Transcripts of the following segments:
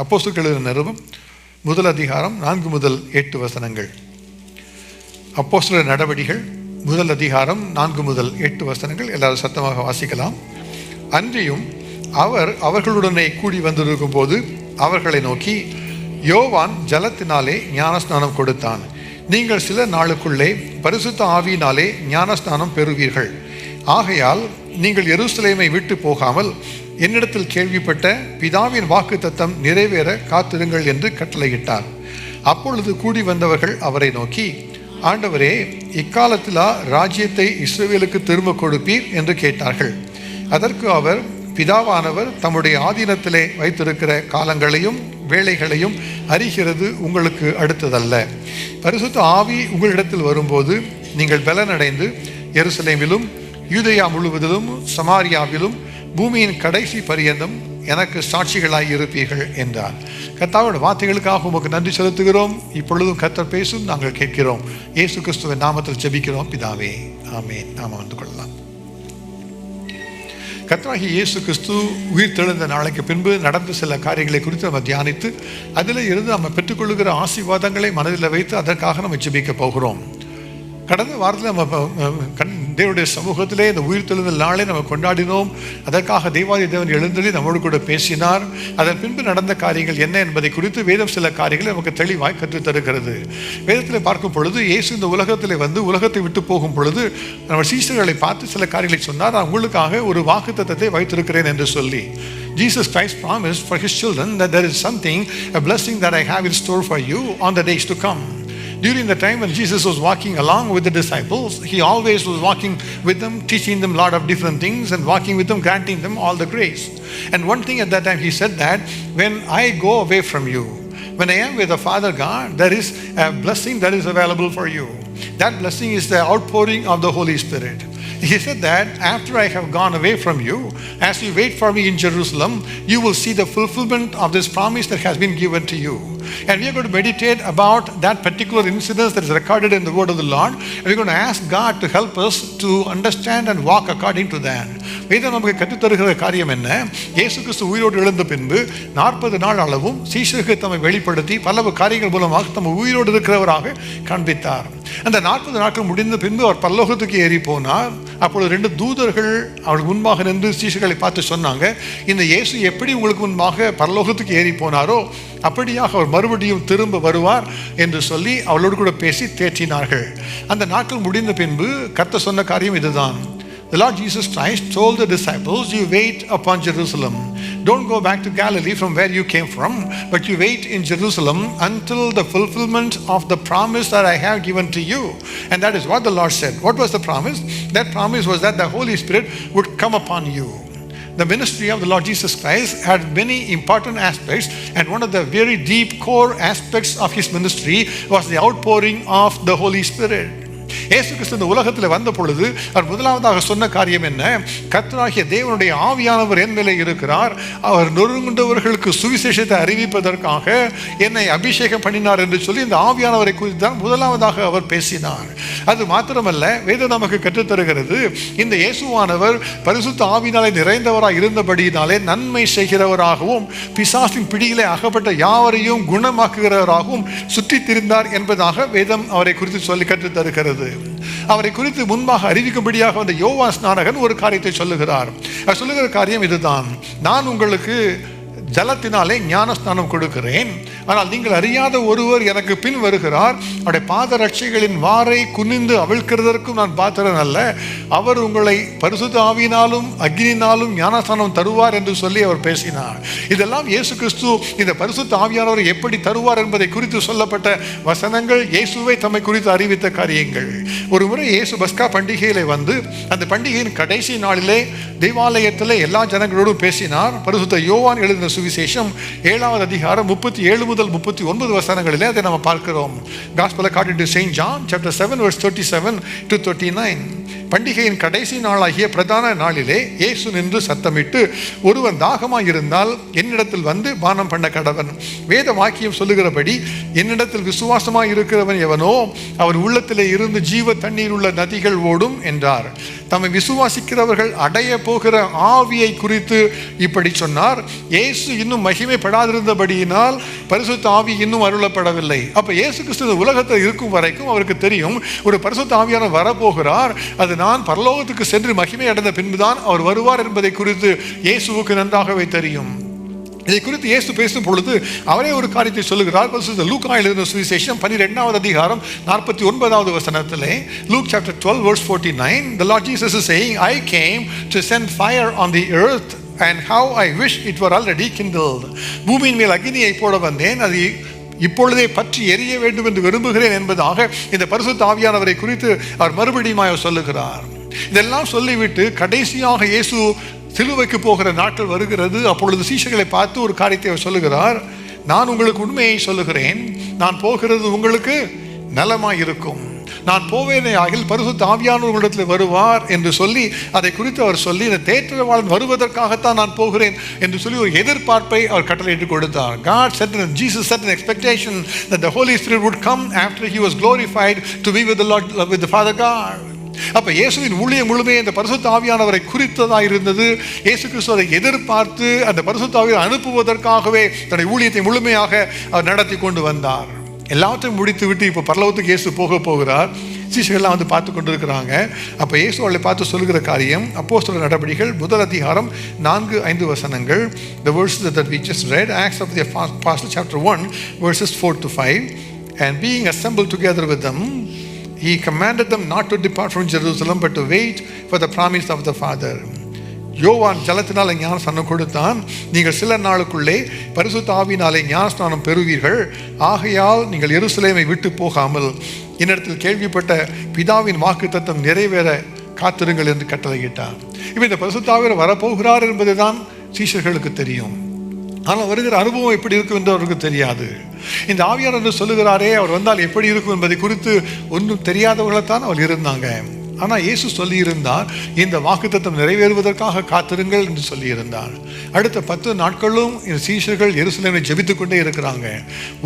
அப்போஸ்தலர்கள் எழுதின நிருபம் முதல் அதிகாரம் 4 முதல் 8 வசனங்கள். அப்போஸ்தலர் நடவடிக்கைகள் முதல் அதிகாரம் 4 முதல் 8 வசனங்கள். எல்லாரும் சத்தமாக வாசிக்கலாம். அன்றியும் அவர் அவர்களுடனே கூடி வந்திருக்கும் போது அவர்களை நோக்கி, யோவான் ஜலத்தினாலே ஞானஸ்நானம் கொடுத்தான். நீங்கள் சில நாளுக்குள்ளே பரிசுத்த ஆவியினாலே ஞானஸ்நானம் பெறுவீர்கள். ஆகையால் நீங்கள் எருசலேமை விட்டு போகாமல் என்னிடத்தில் கேள்விப்பட்ட பிதாவின் வாக்குத்தத்தம் நிறைவேற காத்திருங்கள் என்று கட்டளையிட்டார். அப்பொழுது கூடி வந்தவர்கள் அவரை நோக்கி, ஆண்டவரே, இக்காலத்திலா ராஜ்யத்தை இஸ்ரவேலுக்கு திரும்ப கொடுப்பீர் என்று கேட்டார்கள். அதற்கு அவர், பிதாவானவர் தம்முடைய ஆதீனத்திலே வைத்திருக்கிற காலங்களையும் வேளைகளையும் அறிகிறது உங்களுக்கு அடுத்ததல்ல. பரிசுத்த ஆவி உங்களிடத்தில் வரும்போது நீங்கள் பலனடைந்து எருசலேமிலும் யூதேயா முழுவதிலும் சமாரியாவிலும் பூமியின் கடைசி பரியந்தம் எனக்கு சாட்சிகளாய் இருப்பீர்கள் என்றார். கர்த்தாவோட வார்த்தைகளுக்காக உமக்கு நன்றி செலுத்துகிறோம். இப்பொழுதும் கர்த்தர் பேசும், நாங்கள் கேட்கிறோம். இயேசு கிறிஸ்துவின் நாமத்தில் ஜெபிக்கிறோம் பிதாவே, ஆமென். நாம் வந்து கொள்ளலாம். கர்த்தராகிய இயேசு கிறிஸ்து உயிர் தெழுந்த நாளைக்கு பின்பு நடந்த சில காரியங்களை குறித்து நம்ம தியானித்து அதில் இருந்து நம்ம பெற்றுக்கொள்ளுகிற ஆசீர்வாதங்களை மனதில் வைத்து அதற்காக நம்ம ஜெபிக்க போகிறோம். கடந்த வாரத்தில் நம்ம தேவனுடைய சமூகத்திலே இந்த உயிர் தெழுந்தல் நாளை நம்ம கொண்டாடினோம். அதற்காக தேவாதி தேவன் எழுந்தருளி நம்மோடு கூட பேசினார். அதன் பின்பு நடந்த காரியங்கள் என்ன என்பதை குறித்து வேதம் சில காரியங்களை நமக்கு தெளிவாய் கற்றுத் தருகிறது. வேதத்தில் பார்க்கும் பொழுது இயேசு இந்த உலகத்தில் வந்து உலகத்தை விட்டு போகும் பொழுது நம்ம சீஷர்களை பார்த்து சில காரியங்களை சொன்னார். நான் உங்களுக்காக ஒரு வாக்குத்தத்தத்தை வைத்திருக்கிறேன் என்று சொல்லி, Jesus Christ promised for his children that there is something, a blessing that I have in store for you on the days to come. During the time when Jesus was walking along with the disciples, he always was walking with them, teaching them a lot of different things and walking with them, granting them all the grace. And one thing at that time he said that when I go away from you, when I am with the Father God, there is a blessing that is available for you. That blessing is the outpouring of the Holy Spirit. He said that after I have gone away from you, as you wait for me in Jerusalem, you will see the fulfillment of this promise that has been given to you. And we are going to meditate about that particular incident that is recorded in the word of the Lord. And we are going to ask God to help us to understand and walk according to that. வேதம் நமக்கு கற்றுத் தருகிற காரியம் என்ன? இயேசு கிறிஸ்து உயிரோடு எழுந்த பின்பு 40 நாள் அளவும் சீஷருக்கு தம்மை வெளிப்படுத்தி பல காரியங்கள் மூலமாக தம்மை உயிரோடு இருக்கிறவராக காண்பித்தார். அந்த 40 நாட்கள் முடிந்த பின்பு அவர் பரலோகத்துக்கு ஏறி போனார். அப்பொழுது 2 தூதர்கள் அவருக்கு முன்பாக நின்று சீஷர்களை பார்த்து சொன்னாங்க, இந்த இயேசு எப்படி உங்களுக்கு முன்பாக பரலோகத்துக்கு ஏறி போனாரோ அப்படியாக அவர் மறுபடியும் திரும்ப வருவார் என்று சொல்லி அவளோடு கூட பேசி தேற்றினார்கள். அந்த நாட்கள் முடிந்த பின்பு கர்த்தர் சொன்ன காரியம் இதுதான். The Lord Jesus Christ told the disciples, you wait upon Jerusalem. Don't go back to Galilee from where you came from, but you wait in Jerusalem until the fulfillment of the promise that I have given to you. And that is what the Lord said. What was the promise? That promise was that the Holy Spirit would come upon you. The ministry of the Lord Jesus Christ had many important aspects, and one of the very deep core aspects of his ministry was the outpouring of the Holy Spirit. இயேசு கிறிஸ்து இந்த உலகத்தில் வந்த பொழுது அவர் முதலாவதாக சொன்ன காரியம் என்ன? கர்த்தராகிய தேவனுடைய ஆவியானவர் என் மேலே இருக்கிறார், அவர் நொறுங்குண்டவர்களுக்கு சுவிசேஷத்தை அறிவிப்பதற்காக என்னை அபிஷேகம் பண்ணினார் என்று சொல்லி இந்த ஆவியானவரை குறித்து தான் முதலாவதாக அவர் பேசினார். அது மாத்திரமல்ல, வேதம் நமக்கு கற்றுத்தருகிறது, இந்த இயேசுவானவர் பரிசுத்த ஆவியினாலே நிறைந்தவராக இருந்தபடியினாலே நன்மை செய்கிறவராகவும் பிசாசின் பிடியிலே அகப்பட்ட யாவரையும் குணமாக்குகிறவராகவும் சுற்றி திரிந்தார் என்பதாக வேதம் அவரை குறித்து சொல்லி கற்றுத்தருகிறது. அவரை குறித்து முன்பாக அறிவிக்கும்படியாக வந்த யோவான் ஸ்நானகன் ஒரு காரியத்தை சொல்லுகிறார். அவர் சொல்லுகிற காரியம் இதுதான், நான் உங்களுக்கு ஜலத்தினாலே ஞானஸ்நானம் கொடுக்கிறேன், ஆனால் நீங்கள் அறியாத ஒருவர் எனக்கு பின் வருகிறார், அவருடைய பாத ரட்சைகளின் வாரை குனிந்து அவிழ்க்கிறதற்கும் நான் பாத்திரன் அல்ல, அவர் உங்களை பரிசுத்த ஆவியினாலும் அக்னியினாலும் ஞானஸ்நானம் தருவார் என்று சொல்லி அவர் பேசினார். இதெல்லாம் இயேசு கிறிஸ்து இந்த பரிசுத்த ஆவியானவரை எப்படி தருவார் என்பதை குறித்து சொல்லப்பட்ட வசனங்கள், இயேசுவை தம்மை குறித்து அறிவித்த காரியங்கள். ஒரு முறை இயேசு பஸ்கா பண்டிகையிலே வந்து அந்த பண்டிகையின் கடைசி நாளிலே தேவாலயத்தில் எல்லா ஜனங்களோடும் பேசினார். பரிசுத்த யோவான் எழுதின சுவிசேஷம் 7வது அதிகாரம் 37 முதல் 39 வசனங்களிலே அதை நம்ம பார்க்கிறோம். Gospel according to Saint John chapter 7 verse 37 to 39. பண்டிகையின் கடைசி நாளாகிய பிரதான நாளிலே இயேசு நின்று சத்தமிட்டு, ஒருவன் தாகமாய் இருந்தால் என்னிடத்தில் வந்து பானம் பண்ண கடவன். வேத வாக்கியம் சொல்லுகிறபடி என்னிடத்தில் விசுவாசமாய் இருக்கிறவன் எவனோ அவன் உள்ளத்திலே இருந்து ஜீவ தண்ணீர் உள்ள நதிகள் ஓடும் என்றார். தம்மை விசுவாசிக்கிறவர்கள் அடைய போகிற ஆவியை குறித்து இப்படி சொன்னார். இயேசு இன்னும் மகிமைப்படாதிருந்தபடியினால் பரிசுத்த ஆவி இன்னும் அருளப்படவில்லை. அப்ப இயேசு கிறிஸ்து உலகத்தில் இருக்கும் வரைக்கும் அவருக்கு தெரியும் ஒரு பரிசுத்த ஆவியானவர் வரப்போகிறார், அது நான் பரலோகத்துக்கு சென்று மகிமை அடைந்த பின்புதான் அவர் வருவார் என்பதை குறித்து இயேசுவுக்கு நன்றாகவே தெரியும். இதை குறித்து இயேசு பேசும் பொழுது அவரே ஒரு காரியத்தை சொல்லுகிறார். லூக்கா எழுதின சுவிசேஷம் 12வது அதிகாரம் 49வது வசனத்திலே, Luke chapter 12 verse 49, the Lord Jesus is saying, I came to send fire on the earth and how I wish it were already kindled. பூமியின் மேல் அக்கினியை போட வந்தேன், அது இப்பொழுதே பற்றி எரிய வேண்டும் என்று விரும்புகிறேன் என்பதாக இந்த பரிசுத்த ஆவியானவரை குறித்து அவர் மறுபடியும் சொல்லுகிறார். இதெல்லாம் சொல்லிவிட்டு கடைசியாக இயேசு சிலுவைக்கு போகிற நாட்கள் வருகிறது. அப்பொழுது சீஷர்களை பார்த்து ஒரு காரியத்தை சொல்லுகிறார். நான் உங்களுக்கு உண்மையை சொல்லுகிறேன், நான் போகிறது உங்களுக்கு நலமாய் இருக்கும். நான் போவேனே ஆகில் பரிசுத்த ஆவியானவர் உங்களிடத்தில் வருவார் என்று சொல்லி அதை குறித்து அவர் சொல்லி இந்த தேற்றவாளன் வருவதற்காகத்தான் நான் போகிறேன் என்று சொல்லி ஒரு எதிர்பார்ப்பை அவர் கட்டளையிட்டு கொடுத்தார். God set in, Jesus set an expectation that the Holy Spirit would come after he was glorified to be with the Lord, with the Father God. அப்ப இயேசுவின் ஊழியம் முழுமையே இந்த பரிசுத்த ஆவியானவரை குறித்ததாக இருந்தது. இயேசு கிறிஸ்துவை எதிர்பார்த்து அந்த பரிசுத்த ஆவியை அனுப்புவதற்காகவே தன்னுடைய ஊழியத்தை முழுமையாக அவர் நடத்தி கொண்டு வந்தார். எல்லாத்தையும் முடித்து விட்டு இப்போ பரலோகத்துக்கு இயேசு போகிறார். சீஷர்கள்லாம் வந்து பார்த்து கொண்டிருக்கிறாங்க. அப்போ இயேசு அவளை பார்த்து சொல்லுகிற காரியம் அப்போஸ்தலர் நடபடிகள் 1 அதிகாரம் 4-5 வசனங்கள். The verses that we just read, Acts of the Apostles chapter 1 verses 4-5. And being assembled together with them, he commanded them not to depart from Jerusalem but to wait for the promise of the Father. யோவான் ஜலத்தினாலே ஞானஸ்நானம் கொடுத்தான், நீங்கள் சில நாளுக்குள்ளே பரிசுத்த ஆவியினாலே ஞானஸ்நானம் பெறுவீர்கள். ஆகையால் நீங்கள் எருசலேமை விட்டு போகாமல் என்னிடத்தில் கேள்விப்பட்ட பிதாவின் வாக்குத்தத்தம் நிறைவேற காத்திருங்கள் என்று கட்டளையிட்டார். இப்போ இந்த பரிசுத்த ஆவியானவர் வரப்போகிறார் என்பதுதான் சீஷர்களுக்கு தெரியும். ஆனால் வருகிற அனுபவம் எப்படி இருக்கும் என்று அவருக்கு தெரியாது. இந்த ஆவியானவர் என்று சொல்லுகிறாரே, அவர் வந்தால் எப்படி இருக்கும் என்பதை குறித்து ஒன்றும் தெரியாதவர்களைத்தான் அவர் இருந்தாங்க. ஆனால் இயேசு சொல்லியிருந்தார், இந்த வாக்குத்தத்தம் நிறைவேறுவதற்காக காத்திருங்கள் என்று சொல்லியிருந்தார். அடுத்த 10 நாட்களும் இந்த சீஷர்கள் எருசலேமை ஜெபித்துக் கொண்டே இருக்கிறாங்க.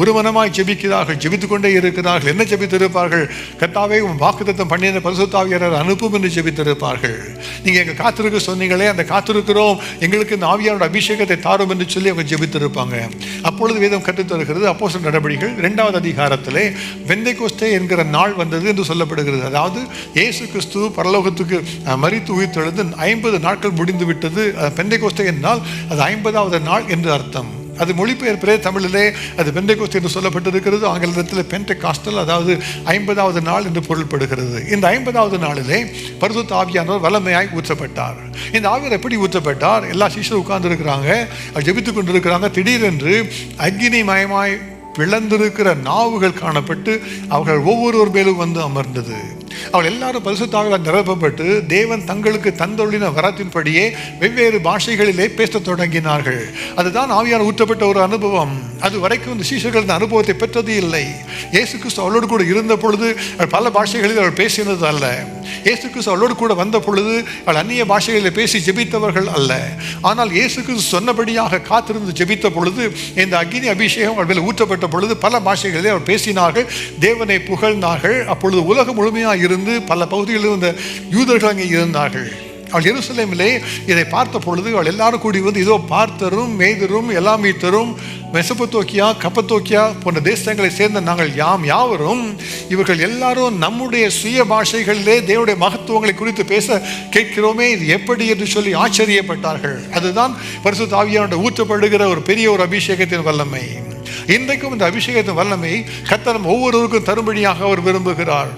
ஒருமனமாய் ஜெபித்துக் கொண்டே இருக்கிறார்கள். என்ன ஜெபித்திருப்பார்கள்? கர்த்தாவே வாக்குத்தத்தம் பண்ணின பரிசுத்த ஆவியானவர் அனுப்பும் என்று ஜெபித்திருப்பார்கள். நீங்கள் எங்கள் காத்திருக்க சொன்னீங்களே, அந்த காத்திருக்கிறோம், எங்களுக்கு இந்த ஆவியானோட அபிஷேகத்தை தாரும் என்று சொல்லி அவங்க ஜெபித்திருப்பாங்க. அப்பொழுது வேதம் கற்றுத் தருகிறது. அப்போஸ்தலர் நடபடிகள் 2வது அதிகாரத்திலே பெந்தெகோஸ்தே என்கிற நாள் வந்தது என்று சொல்லப்படுகிறது. அதாவது இயேசு கிறிஸ்து பரலோகத்துக்கு மரித்து உயிர்த்தெழுந்து 50 நாட்கள் முடிந்து விட்டது. பெந்தெகோஸ்தே என்றால் அது 50வது நாள் என்று அர்த்தம். அது மொழிபெயர்ப்பிலே தமிழிலே அது பெந்தெகோஸ்தே என்று சொல்லப்பட்டிருக்கிறது. ஆங்கிலத்தில் பெண்டெகாஸ்டல், அதாவது 50வது நாள் என்று பொருள்படுகிறது. இந்த 50வது நாளிலே பரிசுத்த ஆவியானவர் வல்லமையாய் ஊற்றப்பட்டார். இந்த ஆவியார் எப்படி ஊற்றப்பட்டார்? எல்லா சீஷரும் உட்கார்ந்து இருக்கிறாங்க, ஜெபித்துக் கொண்டிருக்கிறாங்க. திடீரென்று அக்கினி மயமாய் பிளந்திருக்கிற நாவுகள் காணப்பட்டு அவர்கள் ஒவ்வொருவர் மேலும் வந்து அமர்ந்தது. அவள் எல்லாரும் பரிசுத்த ஆவியால் நிரப்பப்பட்டு தேவன் தங்களுக்கு தந்தொழின வரத்தின்படியே வெவ்வேறு பாஷைகளிலே பேசத் தொடங்கினார்கள். அதுதான் ஆவியால் ஊற்றப்பட்ட ஒரு அனுபவம். அது வரைக்கும் இந்த சீஷர்கள் இந்த அனுபவத்தை பெற்றது இல்லை. இயேசு கிறிஸ்து அவளோடு கூட இருந்த பொழுது பல பாஷைகளில் அவள் பேசினது அல்ல. இயேசு கிறிஸ்து அவளோடு கூட வந்த பொழுது அவள் அந்நிய பாஷைகளில் பேசி ஜெபித்தவர்கள் அல்ல. ஆனால் இயேசு கிறிஸ்து சொன்னபடியாக காத்திருந்து ஜெபித்த பொழுது இந்த அக்கினி அபிஷேகம் அவள் மேல் ஊற்றப்பட்ட பொழுது பல பாஷைகளிலே அவள் பேசினார்கள், தேவனை புகழ்ந்தார்கள். அப்பொழுது உலகம் முழுமையாக இருந்து பல பகுதிகளிலும் இந்த யூதர்கள் அங்கே இருந்தார்கள். அவள் எருசலேமிலே இதை பார்த்த பொழுது அவள் எல்லாரும் கூடி வந்து, இதோ பார்த்தரும் மேதரும் எலாமீத்தரும் மெசபத்தோக்கியா கப்பத்தோக்கியா போன்ற தேசங்களை சேர்ந்த நாங்கள் யாவரும் இவர்கள் எல்லாரும் நம்முடைய சுய பாஷைகளிலே தேவனுடைய மகத்துவங்களை குறித்து பேச கேட்கிறோமே, இது எப்படி என்று சொல்லி ஆச்சரியப்பட்டார்கள். அதுதான் பரிசுத்த ஆவியானவருடைய ஊற்றப்படுகிற ஒரு பெரிய ஒரு அபிஷேகத்தின் வல்லமை. இன்றைக்கும் இந்த அபிஷேகத்தின் வல்லமை கர்த்தர் ஒவ்வொருவருக்கும் தரும்படியாக அவர் விரும்புகிறார்.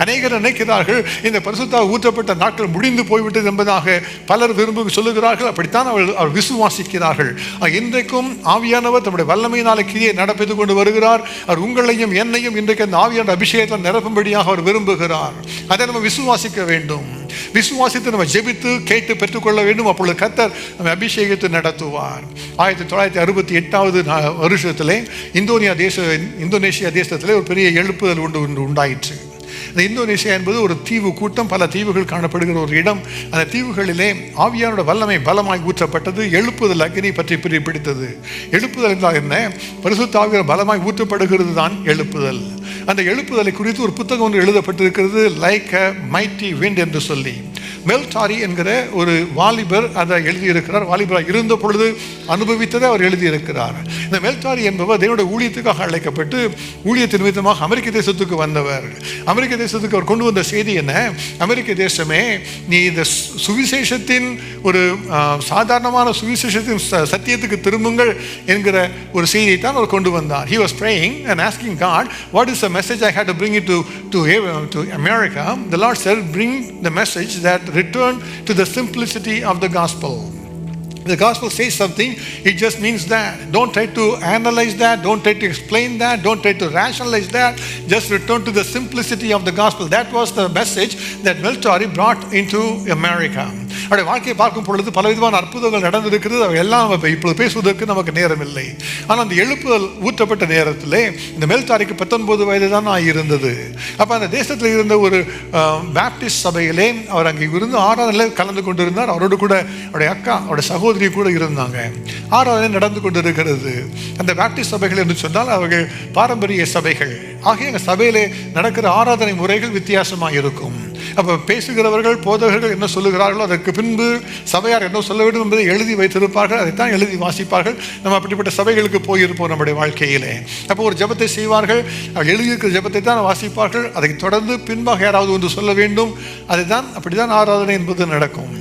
அநேகர் நினைக்கிறார்கள் இந்த பரிசுத்த ஊற்றப்பட்ட நாட்கள் முடிந்து போய்விட்டது என்பதாக பலர் சொல்லுகிறார்கள். அப்படித்தான் அவர் விசுவாசிக்கிறார்கள். இன்றைக்கும் ஆவியானவர் தம்முடைய வல்லமையினால கிரியை நடப்பித்துக் கொண்டு வருகிறார். அவர் உங்களையும் என்னையும் இன்றைக்கு அந்த ஆவியான அபிஷேகத்தில் நிரப்பும்படியாக அவர் விரும்புகிறார். அதை நம்ம விசுவாசிக்க வேண்டும். விசுவாசித்து நம்ம ஜெபித்து கேட்டு பெற்றுக்கொள்ள வேண்டும். அப்பொழுது கர்த்தர் நம்ம அபிஷேகத்தை நடத்துவார். 1968வது வருஷத்திலே இந்தோனேஷியா தேசத்திலே ஒரு பெரிய எழுப்புதல் உண்டாயிற்று. இந்த இந்தோனேஷியா என்பது ஒரு தீவு கூட்டம், பல தீவுகள் காணப்படுகிற ஒரு இடம். அந்த தீவுகளிலே ஆவியானோட வல்லமை பலமாய் ஊற்றப்பட்டது. எழுப்புதல் அக்கினி பற்றி பிடித்தது. எழுப்புதல் என்றால் என்ன? பரிசுத்த ஆவியானவர் பலமாய் ஊற்றப்படுகிறது தான் எழுப்புதல். அந்த எழுப்புதலை குறித்து ஒரு புத்தகம் ஒன்று எழுதப்பட்டிருக்கிறது, லைக் அ மைட்டி விண்ட் என்று சொல்லி. மெல்டாரி என்கிற ஒரு வாலிபர் அதை எழுதியிருக்கிறார். வாலிபராக இருந்த பொழுது அனுபவித்ததை அவர் எழுதியிருக்கிறார். இந்த மெல்டாரி என்பவர் தேவனுடைய ஊழியத்துக்காக அழைக்கப்பட்டு ஊழியத்தின் நிமித்தமாக அமெரிக்க தேசத்துக்கு வந்தவர். அமெரிக்க தேசத்துக்கு அவர் கொண்டு வந்த செய்தி என்ன? அமெரிக்க தேசமே, நீ இந்த சுவிசேஷத்தின் ஒரு சாதாரணமான சுவிசேஷத்தின் சத்தியத்துக்கு திரும்புங்கள் என்கிற ஒரு செய்தியை தான் அவர் கொண்டு வந்தார். He was praying and asking God, what is the message I had to bring it to America? The Lord said, bring the message that return to the simplicity of the gospel. The gospel says something, it just means that. Don't try to analyze that, don't try to explain that, don't try to rationalize that. Just return to the simplicity of the gospel. That was the message that Meltari brought into America. அவருடைய வாழ்க்கையை பார்க்கும் பொழுது பலவிதமான அற்புதங்கள் நடந்திருக்கிறது. அவை எல்லாம் இப்பொழுது பேசுவதற்கு நமக்கு நேரம் இல்லை. ஆனால் அந்த எழுப்புதல் ஊற்றப்பட்ட நேரத்திலே இந்த மெல்டாரிக்கு 19 வயது தான் இருந்தது. அப்போ அந்த தேசத்தில் இருந்த ஒரு பேப்டிஸ்ட் சபையிலே அவர் அங்கே இருந்து ஆராதனையில் கலந்து கொண்டிருந்தார். அவரோடு கூட அவருடைய அக்கா, அவருடைய சகோதரி கூட இருந்தாங்க. ஆராதனை நடந்து கொண்டிருக்கிறது. அந்த பேப்டிஸ்ட் சபைகள் என்று சொன்னால் அவர்கள் பாரம்பரிய சபைகள். ஆகிய எங்கள் சபையிலே நடக்கிற ஆராதனை முறைகள் வித்தியாசமாக இருக்கும். அப்போ பேசுகிறவர்கள், போதகர்கள் என்ன சொல்லுகிறார்களோ அதற்கு பின்பு சபையார் என்ன சொல்ல வேண்டும் என்பதை எழுதி வைத்திருப்பார்கள். அதைத்தான் எழுதி வாசிப்பார்கள். நம்ம அப்படிப்பட்ட சபைகளுக்கு போயிருப்போம் நம்முடைய வாழ்க்கையிலே. அப்போ ஒரு ஜெபத்தை செய்வார்கள், எழுதியிருக்கிற ஜெபத்தை தான் வாசிப்பார்கள். அதை தொடர்ந்து பின்பாக யாராவது ஒன்று சொல்ல வேண்டும். அதுதான் அப்படிதான் ஆராதனை என்பது நடக்கும்.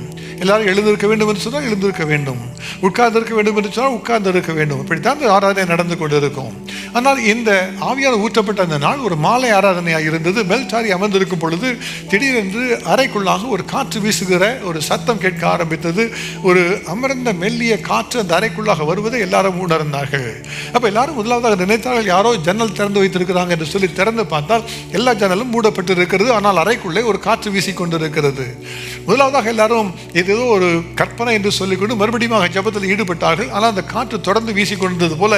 எல்லாரும் எழுந்திருக்க வேண்டும் என்று சொன்னால் எழுந்திருக்க வேண்டும், உட்கார்ந்திருக்க வேண்டும் என்று சொன்னால் உட்கார்ந்திருக்க வேண்டும். இப்படித்தான் இந்த ஆராதனை நடந்து கொண்டிருக்கும். ஆனால் இந்த ஆவியார் ஊற்றப்பட்ட அந்த நாள் ஒரு மாலை ஆராதனையாக இருந்தது. மெல்டாரி அமர்ந்திருக்கும் பொழுது திடீரென்று அறைக்குள்ளாக ஒரு காற்று வீசுகிற ஒரு சத்தம் கேட்க ஆரம்பித்தது. ஒரு அமர்ந்த மெல்லிய காற்று அந்த அறைக்குள்ளாக வருவதை எல்லாரும் உணர்ந்தார்கள். அப்போ எல்லாரும் முதலாவதாக நினைத்தார்கள், யாரோ ஜன்னல் திறந்து வைத்திருக்கிறாங்க என்று சொல்லி திறந்து பார்த்தால் எல்லா ஜன்னலும் மூடப்பட்டு இருக்கிறது. ஆனால் அறைக்குள்ளே ஒரு காற்று வீசி கொண்டிருக்கிறது. முதலாவதாக எல்லாரும் இது ஏதோ ஒரு கற்பனை என்று சொல்லிக்கொண்டு மறுபடியும் ஜபத்தில் ஈடுபட்டார்கள். ஆனால் அந்த காற்று தொடர்ந்து வீசி கொண்டது போல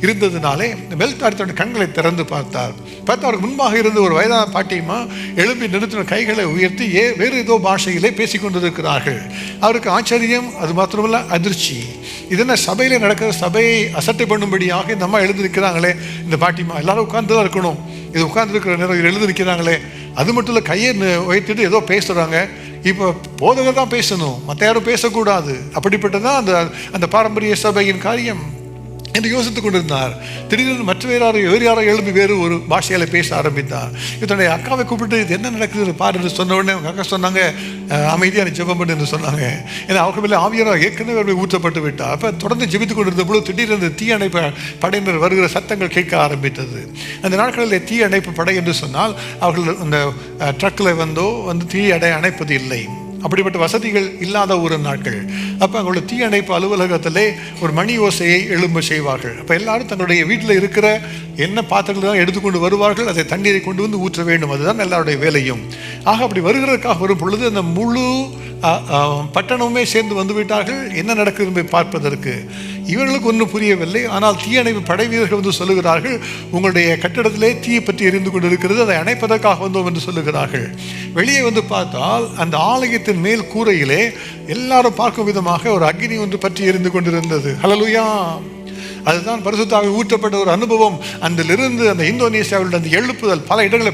இருந்ததுனாலே மெல்டாரி தன்னுடைய கண்களை திறந்து பார்த்தார். அவருக்கு முன்பாக இருந்த ஒரு வயதான பாட்டியம்மா எழும்பி நிறுத்தின கைகளை உயர்த்தி வேறு ஏதோ பாஷையிலே பேசிக்கொண்டிருக்கிறார்கள். அவருக்கு ஆச்சரியம், அது மாத்திரமல்ல அதிர்ச்சி. இதென்ன சபையிலே நடக்கிற, சபையை அசட்டை பண்ணும்படியாக இந்த அம்மா எழுந்திருக்கிறாங்களே, இந்த பாட்டியம்மா எல்லாரும் உட்கார்ந்து தான் இருக்கணும், இது உட்கார்ந்துருக்கிற நேரம் எழுந்திருக்கிறாங்களே, அது மட்டும் இல்லை கையை உயர்த்திட்டு ஏதோ பேசுகிறாங்க. இப்போ போதகர் தான் பேசணும், மற்ற யாரும் பேசக்கூடாது. அப்படிப்பட்டதான் அந்த பாரம்பரிய சபையின் காரியம் என்று யோசித்துக் கொண்டிருந்தார். திடீரென்று வேறு யாரோ எழுப்பி வேறு ஒரு பாஷையில பேச ஆரம்பித்தார். தன்னுடைய அக்காவை கூப்பிட்டு இது என்ன நடக்குது பாரு என்று சொன்ன உடனே அவங்க அக்கா சொன்னாங்க, அமைதியான ஜெபம் பண்ணு என்று சொன்னாங்க. ஏன்னா அவங்க மேலே ஆவியார் ஏற்கனவே ஊற்றப்பட்டு விட்டார். அப்போ தொடர்ந்து ஜெபித்துக் கொண்டிருந்த பொழுது திடீரென்று தீயணைப்பு படையினர் வருகிற சத்தங்கள் கேட்க ஆரம்பித்தது. அந்த நாட்களில் தீயணைப்பு படை என்று சொன்னால் அவர்கள் அந்த ட்ரக்கில் வந்து தீ அணைப்பது இல்லை. அப்படிப்பட்ட வசதிகள் இல்லாத ஒரு நாட்கள். அப்போ அவங்களோட தீயணைப்பு அலுவலகத்திலே ஒரு மணி ஓசையை எழும்ப செய்வார்கள். அப்போ எல்லாரும் தங்களுடைய வீட்டில் இருக்கிற என்ன பாத்திரங்கள் தான் எடுத்துக்கொண்டு வருவார்கள், அதை தண்ணீரை கொண்டு வந்து ஊற்ற வேண்டும். அதுதான் எல்லாருடைய வேலையும். ஆக அப்படி வருகிறதுக்காக வரும் பொழுது அந்த முழு பட்டணமே சேர்ந்து வந்து விட்டார்கள் என்ன நடக்குது என்பதை பார்ப்பதற்கு. இவர்களுக்கு ஒன்றும் புரியவில்லை. ஆனால் தீயணைப்பு படை வீரர்கள் வந்து சொல்லுகிறார்கள், உங்களுடைய கட்டிடத்திலே தீயை பற்றி எரிந்து கொண்டு இருக்கிறது, அதை அணைப்பதற்காக வந்தோம் என்று சொல்லுகிறார்கள். வெளியே வந்து பார்த்தால் அந்த ஆலயத்தின் மேல் கூரையிலே எல்லாரும் பார்க்கும் விதமாக ஒரு அக்னி ஒன்று பற்றி எரிந்து கொண்டிருந்தது. ஹல்லேலூயா! அதுதான் பரிசுத்த ஆவி ஊற்றப்பட்ட ஒரு அனுபவம். அதிலிருந்து அந்த இந்தோனேசியாவில் அந்த எழுப்புதல் பல இடங்களை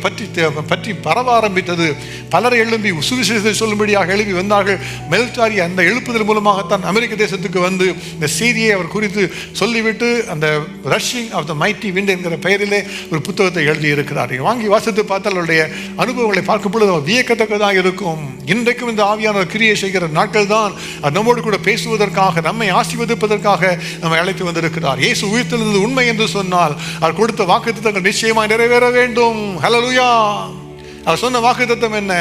பற்றி பரவ ஆரம்பித்தது. பலரை எழும்பி சுவிசேஷத்தை சொல்லும்படியாக எழுப்பி வந்தார்கள். மெல்டாரி அந்த எழுப்புதல் மூலமாகத்தான் அமெரிக்க தேசத்துக்கு வந்து இந்த செய்தியை அவர் குறித்து சொல்லிவிட்டு அந்த rushing of the mighty wind என்கிற பெயரிலே ஒரு புத்தகத்தை எழுதியிருக்கிறார். வாங்கி வாசித்து பார்த்தால் அவருடைய அனுபவங்களை பார்க்கும் பொழுது வியக்கத்தக்கதாக இருக்கும். இன்றைக்கும் இந்த ஆவியான கிரியை செய்கிற நாட்கள் தான். நம்மோடு கூட பேசுவதற்காக, நம்மை ஆசீர்வதிப்பதற்காக நம்மை அழைத்து வந்திருக்கிறார். இயேசு உயிர்த்தெழுந்தது உண்மை என்று சொன்னால் அவர் கொடுத்த வாக்குத்தத்தங்கள் நிச்சயமாய் நிறைவேற வேண்டும். ஹல்லேலூயா! அவர் சொன்ன வாக்குத்தத்தம் என்ன?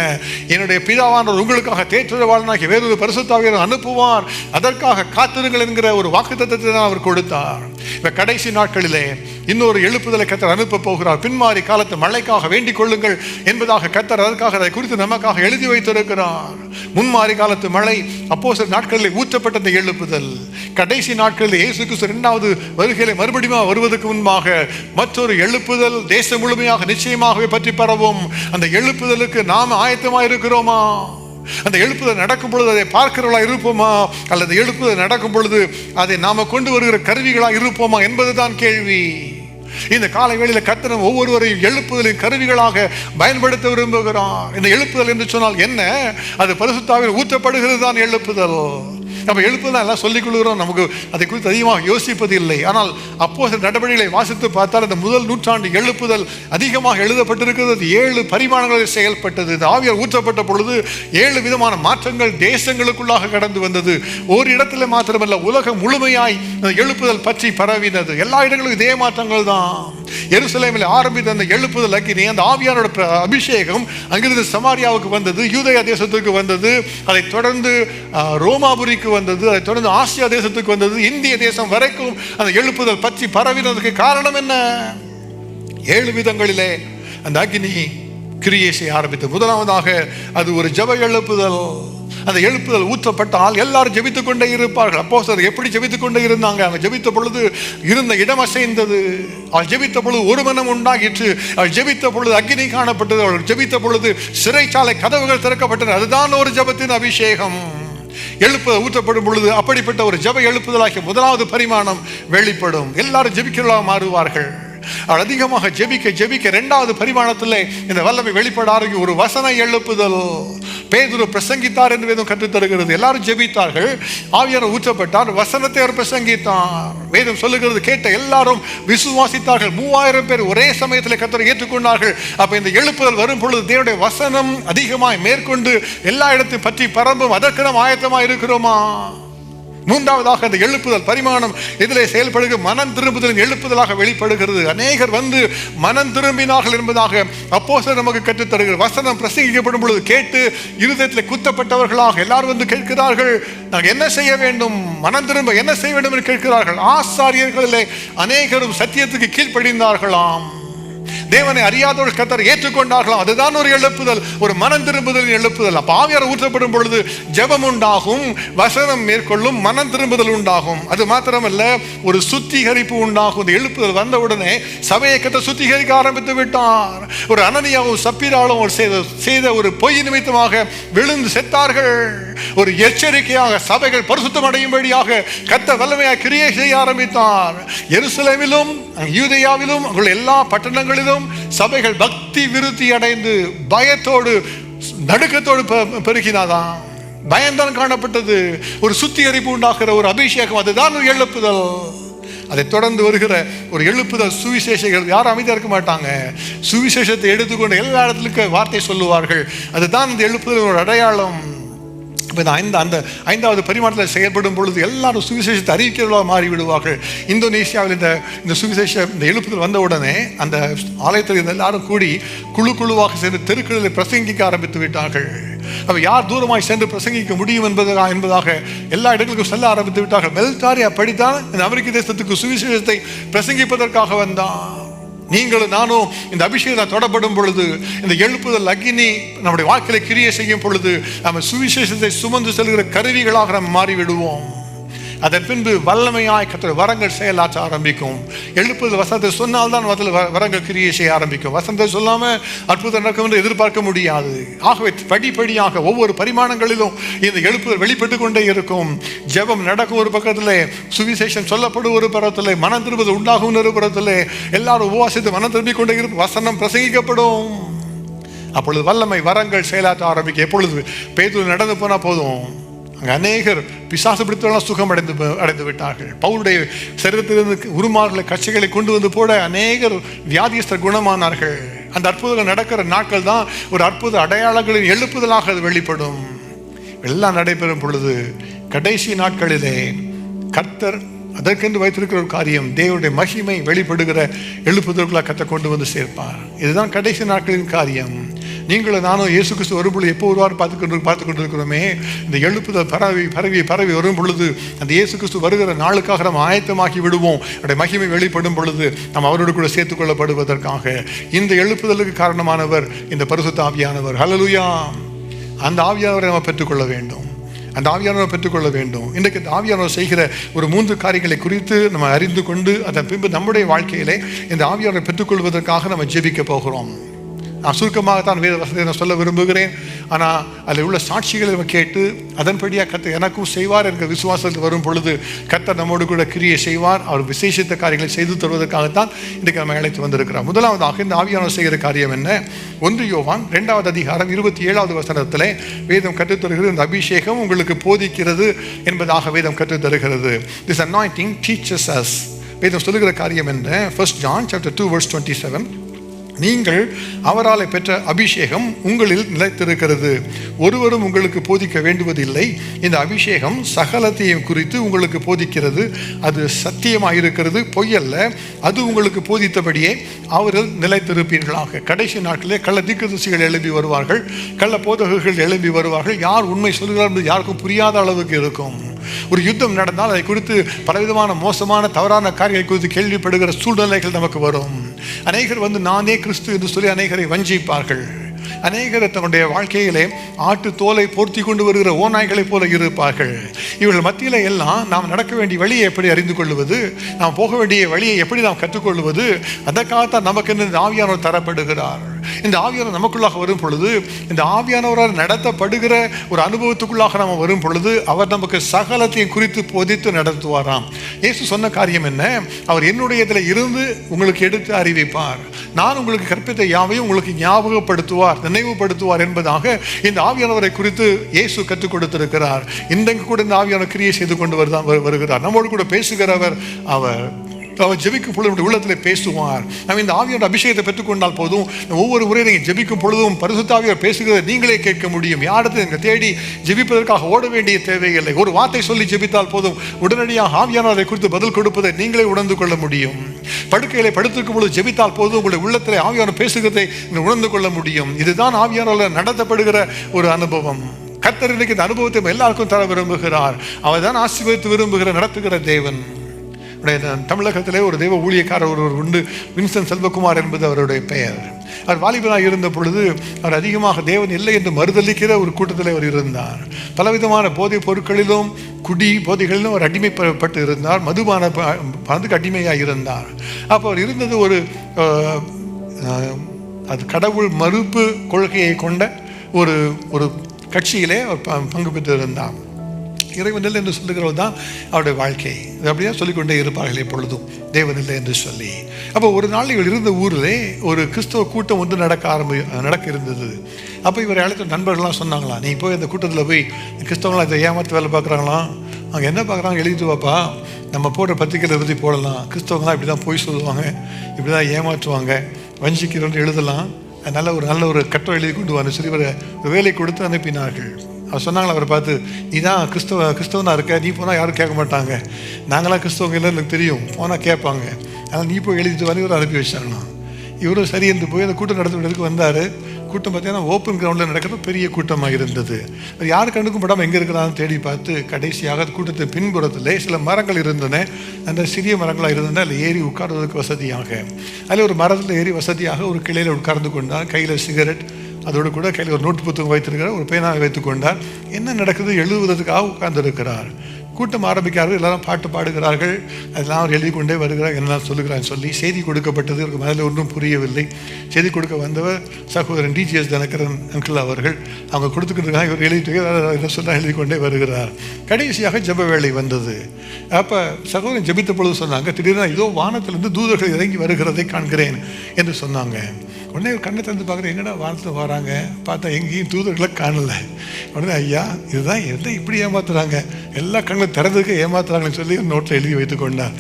என்னுடைய பிதாவானவர் உங்களுக்காக தேற்றவாளனாகி வேறொரு பரிசுத்த ஆவியை அனுப்புவார், அதற்காக காத்திருங்கள் என்கிற ஒரு வாக்குத்தத்தத்தை தான் அவர் கொடுத்தார். இப்ப கடைசி நாட்களிலே இன்னொரு எழுப்புதலை கர்த்தர் அனுப்ப போகிறார். பின்மாறி காலத்து மழைக்காக வேண்டிக் கொள்ளுங்கள் என்பதாக கர்த்தர் அதற்காக அதை குறித்து நமக்காக எழுதி வைத்திருக்கிறார். முன்மாறி காலத்து மழை அப்போஸ்தலர் நாட்களில் ஊற்றப்பட்ட அந்த எழுப்புதல். கடைசி நாட்களில் இயேசு கிறிஸ்து 2வது வருகையிலே மறுபடியும் வருவதற்கு முன்பாக மற்றொரு எழுப்புதல் தேசம் முழுமையாக நிச்சயமாகவே பற்றி பரவும். அந்த எழுப்புதலுக்கு நாம் ஆயத்தமாக இருக்கிறோமா? அந்த எழுப்புதல் நடக்கும் பொழுது அதை பார்க்கிறவர்களா இருப்போமா, அல்லது எழுப்புதல் நடக்கும் பொழுது அதை நாம கொண்டு வருகிற கருவிகளா இருப்போமா என்பதுதான் கேள்வி. இந்த காலை வேளையில் கர்த்தர் ஒவ்வொருவரையும் எழுப்புதலின் கருவிகளாக பயன்படுத்த விரும்புகிறார். இந்த எழுப்புதல் என்று சொன்னால் என்ன? அது பரிசுத்த ஆவியில் ஊற்றப்படுகிறது தான் எழுப்புதல். நம்ம எழுப்புதல் எல்லாம் சொல்லிக் கொள்கிறோம், நமக்கு அதை குறித்து அதிகமாக யோசிப்பது இல்லை. ஆனால் அப்போஸ்தலர் நடவடிக்கைகளை வாசித்து பார்த்தால் இந்த முதல் நூற்றாண்டு எழுப்புதல் அதிகமாக எழுதப்பட்டிருக்கிறது. 7 பரிமாணங்களில் செயல்பட்டது. இந்த ஆவியார் ஊற்றப்பட்ட பொழுது 7 விதமான மாற்றங்கள் தேசங்களுக்குள்ளாக கடந்து வந்தது. ஒரு இடத்துல மாத்திரமல்ல, உலகம் முழுமையாய் எழுப்புதல் பற்றி பரவினது. எல்லா இடங்களும் இதே மாற்றங்கள் தான். எருசலேமில் ஆரம்பித்த அந்த எழுப்புதல் அக்கினி, அந்த ஆவியாரோட அபிஷேகம் அங்கிருந்து சமாரியாவுக்கு வந்தது, யூதேயா தேசத்துக்கு வந்தது, அதை தொடர்ந்து ரோமாபுரிக்கு வந்தது, அதை தொடர்ந்து ஆசியா தேசத்துக்கு வந்தது, இந்திய தேசம் வரைக்கும் அந்த எழுப்புதல் பற்றி பரவினதுக்கு காரணம் என்ன? 7 விதங்களிலே அந்த அக்கினி கிரியை செய்ய ஆரம்பித்தது. முதலாவதாக அது ஒரு ஜெப எழுப்புதல். அந்த எழுப்புதல் ஊற்றப்பட்டால் எல்லாரும் ஜெபித்துக் கொண்டே இருப்பார்கள். அப்போஸ்தலர் எப்படி ஜெபித்துக் கொண்டே இருந்தாங்க? அவங்க ஜெபித்த பொழுது இருந்த இடம் அசைந்தது. அவள் ஜெபித்த பொழுது ஒரு மனம் உண்டாகிற்று. அவள் ஜெபித்த பொழுது அக்கினி காணப்பட்டது. அவள் ஜெபித்த பொழுது சிறைச்சாலை கதவுகள் திறக்கப்பட்டன. அதுதான் ஒரு ஜெபத்தின் அபிஷேகம். எழுப்புதல் ஊற்றப்படும் பொழுது அப்படிப்பட்ட ஒரு ஜெப எழுப்புதலாகிய முதலாவது பரிமாணம் வெளிப்படும். எல்லாரும் ஜெபிக்கிறவர்களாக மாறுவார்கள். அவள் அதிகமாக ஜெபிக்க ஜெபிக்க 2வது பரிமாணத்தில் இந்த வல்லமை வெளிப்பட ஆரம்பி ஒரு வசன எழுப்புதல். பேதுரு பிரசங்கித்தார் என்று வேதம் கற்றுத் தருகிறது. எல்லாரும் ஜெபித்தார்கள், ஆவியார் ஊற்றப்பட்டார், வசனத்தை அவர் பிரசங்கித்தார். வேதம் சொல்லுகிறது, கேட்ட எல்லாரும் விசுவாசித்தார்கள். 3000 பேர் ஒரே சமயத்தில் கர்த்தரை ஏற்றுக்கொண்டார்கள். அப்ப இந்த எழுப்புதல் வரும் பொழுது தேவனுடைய வசனம் அதிகமாய் மேற்கொண்டு எல்லா இடத்தையும் பற்றி பரம்பும். அதற்கு நாம் ஆயத்தமாக இருக்கிறோமா? 3வதாக அந்த எழுப்புதல் பரிமாணம் இதிலே செயல்படுகிற மனம் திரும்புதலின் எழுப்புதலாக வெளிப்படுகிறது. அநேகர் வந்து மனம் திரும்பினார்கள் என்பதாக அப்போஸ்தலர் நமக்கு கற்றுத் தருகிறார். வசனம் பிரசங்கிக்கப்படும் பொழுது கேட்டு இருதயத்தில் குத்தப்பட்டவர்களாக எல்லாரும் வந்து கேட்கிறார்கள், நாங்கள் என்ன செய்ய வேண்டும்? மனம் திரும்ப என்ன செய்ய வேண்டும் என்று கேட்கிறார்கள். ஆசாரியர்களிலே அநேகரும் சத்தியத்துக்கு கீழ்ப்படிந்தார்களாம். தேவனை அறியாதவர்கள் கர்த்தரை ஏற்றுக்கொண்டார்களாம். அதுதான் ஒரு எழுப்புதல், ஒரு மனம் திரும்புதலின் எழுப்புதல். அப்ப ஆவியார் ஊற்றப்படும் பொழுது ஜெபம் உண்டாகும், வசனம் மேற்கொள்ளும், மனம் திரும்புதல் உண்டாகும். அது மாத்திரமல்ல, ஒரு சுத்திகரிப்பு உண்டாகும். இந்த எழுப்புதல் வந்தவுடனே சபையை கர்த்தர் சுத்திகரிக்க ஆரம்பித்து விட்டார். ஒரு அனனியாவும் சப்பீராலும் செய்த ஒரு பொய் நிமித்தமாக விழுந்து செத்தார்கள். ஒரு எச்சரிக்கையாக சபைகள் பரிசுத்தம் அடையும்படியாக கர்த்தர் வல்லமையாக கிரியை செய்ய ஆரம்பித்தார். எருசலேமிலும் யூதேயாவிலும் எல்லா பட்டணங்களிலும் சபைகள் பக்தி விருத்தி அடைந்து பயத்தோடு நடுக்கத்தோடு பெருகினாதான். பயம்தான் காணப்பட்டது. ஒரு சுத்திகரிப்பு உண்டாக்குற ஒரு அபிஷேகம், அதுதான் ஒரு எழுப்புதல். அதை தொடர்ந்து வருகிற ஒரு எழுப்புதல். சுவிசேஷங்கள் யாரும் அமைதியாக இருக்க மாட்டாங்க. சுவிசேஷத்தை எடுத்துக்கொண்டு எல்லா இடத்துக்கு வார்த்தை சொல்லுவார்கள். அதுதான் இந்த எழுப்புதல் ஒரு அடையாளம். அந்த 5வது பரிமாணத்தில் செயல்படும் பொழுது எல்லாரும் சுவிசேஷத்தை அறிவிக்கிறவர்களாக மாறிவிடுவார்கள். இந்தோனேசியாவில் இந்த சுவிசேஷம் இந்த எழுப்புதல் வந்த உடனே அந்த ஆலயத்தில் எல்லாரும் கூடி குழுவாக சென்று தெருக்களில் பிரசங்கிக்க ஆரம்பித்து விட்டார்கள். அப்ப யார் தூரமாய் சென்று பிரசங்கிக்க முடியும் என்பதாக எல்லா இடங்களுக்கும் செல்ல ஆரம்பித்து விட்டார்கள். மெல்தாரி அப்படித்தான் இந்த அமெரிக்க தேசத்துக்கு சுவிசேஷத்தை பிரசங்கிப்பதற்காக வந்தான். நீங்களும் நானும் இந்த அபிஷேகம் தொடப்படும் பொழுது, இந்த எழுப்புதல் அக்கினி நம்முடைய வாழ்க்கையில கிரியை செய்யும் பொழுது, நம்ம சுவிசேஷத்தை சுமந்து செல்கிற கருவிகளாக நம்ம மாறிவிடுவோம். அதன் பின்பு வல்லமையாய் கர்த்தர் வரங்கள் செயலாற்ற ஆரம்பிக்கும். எழுப்புதல் வசனத்தை சொன்னால்தான் வரங்கள் கிரியை செய்ய ஆரம்பிக்கும். வசனத்தை சொல்லாம அற்புதம் நடக்கும் என்று எதிர்பார்க்க முடியாது. ஆகவே படிப்படியாக ஒவ்வொரு பரிமாணங்களிலும் இந்த எழுப்புதல் வெளிப்பட்டு கொண்டே இருக்கும். ஜெபம் நடக்கும் ஒரு பக்கத்தில், சுவிசேஷம் சொல்லப்படும் ஒரு புறத்தில், மனம் திரும்புதல் உண்டாகும் ஒரு புறத்தில், எல்லாரும் உபவாசித்து மனம் திரும்பிக் கொண்டே இருக்கும். வசனம் பிரசங்கிக்கப்படும். அப்பொழுது வல்லமை வரங்கள் செயலாற்ற ஆரம்பிக்கும். எப்பொழுது பேதுரு நடந்து போனா போதும், அங்கே அநேகர் பிசாசு பிடித்தவர்களாம் சுகம் அடைந்து விட்டார்கள். பவுலுடைய சரீரத்திலிருந்து உருமாறுகளை கட்சிகளை கொண்டு வந்து போட அநேகர் வியாதியஸ்தர் குணமானார்கள். அந்த அற்புதங்கள் நடக்கிற நாட்கள் தான் ஒரு அற்புத அடையாளங்களின் எழுப்புதலாக அது வெளிப்படும். எல்லாம் நடைபெறும் பொழுது கடைசி நாட்களிலே கர்த்தர் அதற்கென்று வைத்திருக்கிற ஒரு காரியம், தேவனுடைய மகிமை வெளிப்படுகிற எழுப்புதலுக்குள்ளாக கர்த்தர் கொண்டு வந்து சேர்ப்பார். இதுதான் கடைசி நாட்களின் காரியம். நீங்களும் நானும் இயேசு கிறிஸ்து வரும் பொழுது எப்போ வருவார் பார்த்து கொண்டிருக்கிறோமே. இந்த எழுப்புதல் பரவி வரும் பொழுது அந்த இயேசு கிறிஸ்து வருகிற நாளுக்காக நம்ம ஆயத்தமாக்கி விடுவோம். அவருடைய மகிமை வெளிப்படும் பொழுது நம்ம அவரோடு கூட சேர்த்துக் கொள்ளப்படுவதற்காக. இந்த எழுப்புதலுக்கு காரணமானவர் இந்த பரிசுத்த ஆவியானவர். ஹல்லேலூயா. அந்த ஆவியானவரை நம்ம பெற்றுக்கொள்ள வேண்டும். அந்த ஆவியானவரை பெற்றுக்கொள்ள வேண்டும். இன்றைக்கு இந்த ஆவியானவர் செய்கிற ஒரு 3 காரியங்களை குறித்து நம்ம அறிந்து கொண்டு அதன் பின்பு நம்முடைய வாழ்க்கையிலே இந்த ஆவியானவரை பெற்றுக்கொள்வதற்காக நம்ம ஜெபிக்க போகிறோம். நான் சுருக்கமாகத்தான் வேத வசனத்தை நான் சொல்ல விரும்புகிறேன். ஆனால் அதில் உள்ள சாட்சிகளை நம்ம கேட்டு அதன்படியாக கர்த்தர் எனக்கும் செய்வார் என்கிற விசுவாசத்தில் வரும் பொழுது கர்த்தர் நம்மோடு கூட கிரியை செய்வார். அவர் விசேஷித்த காரியங்களை செய்து தருவதற்காகத்தான் இன்றைக்கு நம்ம அழைத்து வந்திருக்கிறோம். முதலாவதாக இந்த ஆவியானவர் செய்கிற காரியம் என்ன? 1 யோவான் 2வது அதிகாரம் 27வது வசனத்தில் வேதம் கற்றுத்தருகிறது, இந்த அபிஷேகம் உங்களுக்கு போதிக்கிறது என்பதாக வேதம் கற்றுத்தருகிறது. This anointing teaches us. வேதம் சொல்லுகிற காரியம் என்ன? 1 John chapter 2 verse 27, நீங்கள் அவரால் பெற்ற அபிஷேகம் உங்களில் நிலைத்திருக்கிறது, ஒருவரும் உங்களுக்கு போதிக்க வேண்டுவதில்லை. இந்த அபிஷேகம் சகலத்தையும் குறித்து உங்களுக்கு போதிக்கிறது, அது சத்தியமாயிருக்கிறது, பொய்யல்ல. அது உங்களுக்கு போதித்தபடியே அவர்கள் நிலைத்திருப்பீர்களாக. கடைசி நாட்களே கள்ள தீர்க்கதரிசிகள் எழும்பி வருவார்கள், கள்ள போதகர்கள் எழும்பி வருவார்கள். யார் உண்மை சொல்கிறார் என்பது யாருக்கும் புரியாத அளவுக்கு இருக்கும். ஒரு யுத்தம் நடந்தால் அதை குறித்து பலவிதமான மோசமான தவறான காரியங்களை குறித்து கேள்விப்படுகிற சூழ்நிலைகள் நமக்கு வரும். அநேகர் நானே கிறிஸ்து என்று சொல்லி அநேகரை வஞ்சிப்பார்கள். அநேகர் தன்னுடைய வாழ்க்கையிலே ஆட்டு தோலை போர்த்தி கொண்டு வருகிற ஓநாய்களைப் போல இருப்பார்கள். இவர்கள் மத்தியில எல்லாம் நாம் நடக்க வேண்டிய வழியை எப்படி அறிந்து கொள்வது, நாம் போக வேண்டிய வழியை எப்படி நாம் கற்றுக்கொள்வது, அதற்காகத்தான் நமக்கு இந்த ஆவியானவர் தரப்படுகிறார். இந்த ஆவியானவர் நமக்குள்ளாக வரும் பொழுது, இந்த ஆவியானவரால் நடத்தப்படுகிற ஒரு அனுபவத்துக்குள்ளாக நாம் வரும் பொழுது அவர் நமக்கு சகலத்தையும் குறித்து போதித்து நடத்துவாராம். இயேசு சொன்ன காரியம் என்ன? அவர் என்னுடைய இதில் இருந்து உங்களுக்கு எடுத்து அறிவிப்பார், நான் உங்களுக்கு கற்பித்த யாவையும் உங்களுக்கு ஞாபகப்படுத்துவார், நினைவுபடுத்துவார் என்பதாக இந்த ஆவியானவரை குறித்து இயேசு கற்றுக் கொடுத்திருக்கிறார். இன்றைக்கு கூட இந்த ஆவியானவர் கிரியை செய்து கொண்டு வருகிறார். நம்மோடு கூட பேசுகிறவர் அவர். அவர் ஜெபிக்கும் பொழுது நம்முடைய உள்ளத்தில் பேசுவார். நம்ம இந்த ஆவியோட அபிஷேகத்தை பெற்றுக்கொண்டால் போதும், ஒவ்வொரு முறையும் நீங்கள் ஜெபிக்கும் பொழுதும் பரிசுத்த ஆவியார் பேசுகிறத நீங்களே கேட்க முடியும். யாரிடத்தில் நீங்கள் தேடி ஜெபிப்பதற்காக ஓட வேண்டிய தேவையில்லை. ஒரு வார்த்தை சொல்லி ஜெபித்தால் போதும், உடனடியாக ஆவியானவரை குறித்து பதில் கொடுப்பதை நீங்களே உணர்ந்து கொள்ள முடியும். படுக்கையிலே படுத்திருக்கும் பொழுது ஜெபித்தால் போதும், உங்களுடைய உள்ளத்தில் ஆவியானவர் பேசுகிறதை நீங்கள் உணர்ந்து கொள்ள முடியும். இதுதான் ஆவியானவரால் நடத்தப்படுகிற ஒரு அனுபவம். கர்த்தர் இன்னைக்கு இந்த அனுபவத்தை எல்லாருக்கும் தர விரும்புகிறார். அவர் தான் ஆசீர்வதித்து விரும்புகிற நடத்துகிற தேவன். தமிழகத்திலே ஒரு தெய்வ ஊழியக்காரர் ஒருவர் உண்டு, வின்சென்ட் செல்வகுமார் என்பது அவருடைய பெயர். அவர் வாலிபனாக இருந்த பொழுது அவர் அதிகமாக தேவன் இல்லை என்று மறுதளிக்கிற ஒரு கூட்டத்தில் அவர் இருந்தார். பலவிதமான போதைப் பொருட்களிலும் குடி போதைகளிலும் அவர் அடிமைப்பட்டு இருந்தார். மதுபான அதுக்கு அடிமையாக இருந்தார். அப்போ அவர் இருந்தது ஒரு அது கடவுள் மறுப்பு கொள்கையை கொண்ட ஒரு ஒரு கட்சியிலே அவர் பங்கு பெற்று இருந்தார். இறைவனில்லை என்று சொல்லுகிறவர் தான் அவருடைய வாழ்க்கை. இது அப்படியே சொல்லிக்கொண்டே இருப்பார்கள் எப்பொழுதும், தேவனில்லை என்று சொல்லி. அப்போ ஒரு நாள் இவர் இருந்த ஊரில் ஒரு கிறிஸ்தவ கூட்டம் நடக்க இருந்தது. அப்போ இவரை அழைத்த நண்பர்கள்லாம் சொன்னாங்களாம், நீ போய் அந்த கூட்டத்தில் போய் கிறிஸ்தவங்களாம் இதை ஏமாற்றி வேலை பார்க்குறாங்களாம், அவங்க என்ன பார்க்குறாங்க எழுதிட்டு வாப்பா, நம்ம போடுற பத்திரிக்கையில் எழுதி போடலாம். கிறிஸ்தவங்களாம் இப்படி தான் போய் சொல்லுவாங்க, இப்படி தான் ஏமாற்றுவாங்க, வஞ்சிக்கிறோன்னு எழுதலாம், அதனால் நல்ல ஒரு கட்டம் எழுதி கொண்டு வந்து சொல்லி ஒரு வேலை கொடுத்து அனுப்பினார்கள். அவர் சொன்னாங்களா, அவரை பார்த்து, நீ தான் கிறிஸ்தவனாக இருக்க, நீ போனால் யாரும் கேட்க மாட்டாங்க, நாங்களாம் கிறிஸ்தவங்க இல்லை எனக்கு தெரியும், போனால் கேட்பாங்க, அதனால் நீ போய் எழுதிட்டு வந்து இவரை அனுப்பி வச்சாங்களாம். இவரும் சரி என்று போய் அந்த கூட்டம் நடத்துவதற்கு வந்தார். கூட்டம் பார்த்தீங்கன்னா ஓப்பன் கிரவுண்டில் நடக்கிற பெரிய கூட்டமாக இருந்தது. அது யாரு கண்டுக்கும் படாமல் எங்கே இருக்கிறான்னு தேடி பார்த்து கடைசியாக கூட்டத்தின் பின்புறத்தில் சில மரங்கள் இருந்தன. அந்த சிறிய மரங்களாக இருந்தன. அதில் ஏறி உட்கார்வதற்கு வசதியாக, அதில் ஒரு மரத்தில் ஏறி வசதியாக ஒரு கிளையில் உட்கார்ந்து கொண்டார். கையில் சிகரெட், அதோடு கூட கையில் ஒரு நோட்டு புத்தகம் வைத்திருக்கிறார், ஒரு பேனாவை வைத்துக்கொண்டார். என்ன நடக்குது எழுதுவதற்காக உட்கார்ந்துருக்கிறார். கூட்டம் ஆரம்பிக்கிறார்கள், எல்லாரும் பாட்டு பாடுகிறார்கள், அதெல்லாம் அவர் எழுதி கொண்டே வருகிறார். என்ன சொல்லுகிறான்னு சொல்லி செய்தி கொடுக்கப்பட்டது. அவருக்கு முதல்ல ஒன்றும் புரியவில்லை. செய்தி கொடுக்க வந்தவர் சகோதரன் டிஜிஎஸ் தினகரன் அங்கிள் அவர்கள். அவங்க கொடுத்துக்கிட்டு இவர் எழுதிட்டு என்ன சொல்ல எழுதி கொண்டே வருகிறார். கடைசியாக ஜெப வேளை வந்தது. அப்போ சகோதரன் ஜெபித்த பொழுது சொன்னாங்க, திடீர்னு இதோ வானத்திலிருந்து தூதர்கள் இறங்கி வருகிறதை காண்கிறேன் என்று சொன்னாங்க. உடனே கண்ணை திறந்து பார்க்குறேன், எங்கடா வானத்தில் வராங்க, பார்த்தா எங்கேயும் தூதர்களை காணலை. உடனே ஐயா இதுதான் எதை இப்படி ஏமாத்துறாங்க, எல்லா கண்களை திறந்துக்கு ஏமாத்துறாங்கன்னு சொல்லி நோட்டில் எழுதி வைத்து கொண்டார்.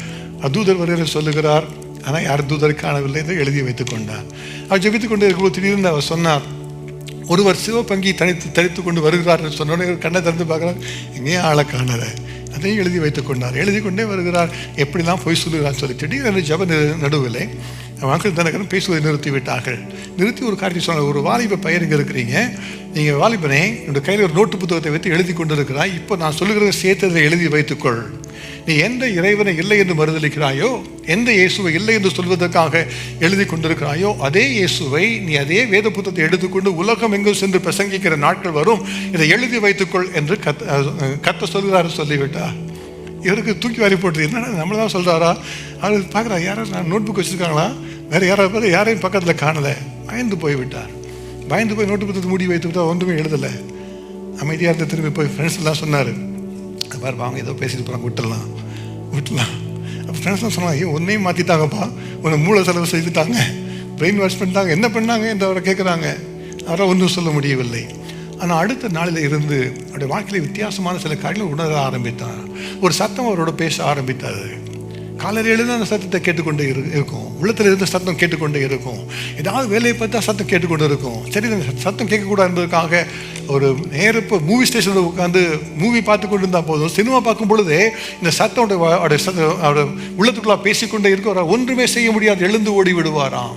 தூதர் வருகிற சொல்லுகிறார், ஆனால் யார் தூதரை காணவில்லை என்று எழுதி வைத்து கொண்டார். அவர் ஜெபித்து கொண்டே இருக்கும்போது திடீர்னு அவர் சொன்னார், ஒருவர் சிவப்பங்கி தரித்து கொண்டு வருகிறார் என்று சொன்னோடனே கண்ணை திறந்து பார்க்குறார், எங்கேயும் ஆளை காணலை. அதையும் எழுதி வைத்து கொண்டார். எழுதி கொண்டே வருகிறார். எப்படிலாம் போய் சொல்லுகிறான்னு சொல்லி திடீர்னு ஜெப நடுவில் மக்கள் தினகரன் பேசுவதை நிறுத்தி விட்டார்கள். நிறுத்தி ஒரு காரியத்தை சொன்னார், ஒரு வாலிப பையன் இங்கே இருக்கிறீங்க, நீங்கள் வாலிபனே என்னோட கையில் ஒரு நோட்டு புத்தகத்தை வைத்து எழுதி கொண்டு இருக்கிறாய், இப்போ நான் சொல்லுகிறத சேர்த்ததை எழுதி வைத்துக்கொள். நீ எந்த இறைவனை இல்லை என்று மறுதளிக்கிறாயோ, எந்த இயேசுவை இல்லை என்று சொல்வதற்காக எழுதி கொண்டிருக்கிறாயோ, அதே இயேசுவை நீ அதே வேத புத்தகத்தை எடுத்துக்கொண்டு உலகம் எங்கும் சென்று பிரசங்கிக்கிற நாட்கள் வரும், இதை எழுதி வைத்துக்கொள் என்று கத்த சொல்கிறாரு சொல்லிவிட்டார். இவருக்கு தூக்கி வாரி போட்டு, என்னன்னா நம்மள தான் சொல்கிறாரா, அவர் பார்க்குறா, யாரும் நோட் புக் வச்சுருக்காங்களா, வேறு யாரையும் பக்கத்தில் காணலை. பயந்து போய்விட்டார். பயந்து போய் நோட்டு புத்தகத்தை மூடி வைத்து விட்டால் ஒன்றுமே எழுதலை. அமைதியாக இருந்து திரும்பி போய் ஃப்ரெண்ட்ஸ் எல்லாம் சொன்னார், பாரு வாங்க ஏதோ பேசிட்டு போகிறாங்க, விட்டுடலாம். அப்போ ஃப்ரெண்ட்ஸ்லாம் சொன்னாங்க, ஐயோ ஒன்றையும் மாற்றிட்டாங்கப்பா, உன்னை மூளை செலவு செய்துட்டாங்க, பிரெயின் வாஷ் பண்ணிட்டாங்க, என்ன பண்ணாங்க என்று அவரை கேட்குறாங்க. அவரால் ஒன்றும் சொல்ல முடியவில்லை. ஆனால் அடுத்த நாளில் இருந்து அவருடைய வாழ்க்கையில் வித்தியாசமான சில காரியங்களை உணர ஆரம்பித்தார். ஒரு சத்தம் அவரோட பேச ஆரம்பித்தார். காலையில் எழுந்து அந்த சத்தத்தை கேட்டுக்கொண்டே இருக்கும். உள்ளத்தில் இருந்த சத்தம் கேட்டுக்கொண்டே இருக்கும். ஏதாவது வேலையை பார்த்தா சத்தம் கேட்டுக்கொண்டு இருக்கும். சரி, இந்த சத்தம் கேட்கக்கூடாது என்பதற்காக ஒரு நேரப்போ மூவி ஸ்டேஷனில் உட்காந்து மூவி பார்த்து கொண்டு இருந்தால் போதும், சினிமா பார்க்கும் பொழுதே இந்த சத்தம் அவருடைய உள்ளத்துக்குள்ளே பேசிக்கொண்டே இருக்கும். அவரை ஒன்றுமே செய்ய முடியாது, எழுந்து ஓடி விடுவாராம்.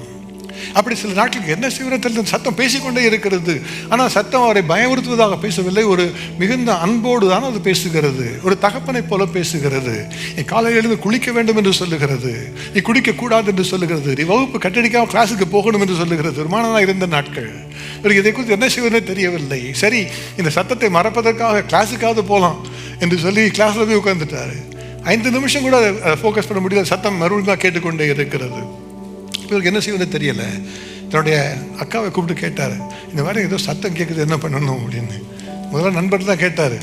அப்படி சில நாட்களுக்கு என்ன செய்வதில் சத்தம் பேசிக்கொண்டே இருக்கிறது. ஆனால் சத்தம் அவரை பயமுறுத்துவதாக பேசவில்லை, ஒரு மிகுந்த அன்போடு தான் அது பேசுகிறது. ஒரு தகப்பனை போல பேசுகிறது. நீ காலையில் எழுந்து குளிக்க வேண்டும் என்று சொல்லுகிறது, நீ குடிக்கக்கூடாது என்று சொல்லுகிறது, நீ வகுப்பு கட்டடிக்காமல் கிளாஸுக்கு போகணும் என்று சொல்லுகிறது. ஒரு மாணவனாக இருந்த நாட்கள் இவருக்கு இதை குறித்து என்ன செய்வதே தெரியவில்லை. சரி, இந்த சத்தத்தை மறப்பதற்காக கிளாஸுக்காவது போகலாம் என்று சொல்லி கிளாஸில் போய் உட்கார்ந்துட்டாரு. 5 நிமிஷம் கூட ஃபோக்கஸ் பண்ண முடியல, சத்தம் மறுபடியும் கேட்டுக்கொண்டே இருக்கிறது. இவருக்கு என்ன செய்வதே தெரியலை. தன்னுடைய அக்காவை கூப்பிட்டு கேட்டார், இந்த மாதிரி ஏதோ சத்தம் கேட்குது, என்ன பண்ணணும் அப்படின்னு. முதல்ல நண்பர் தான் கேட்டார்.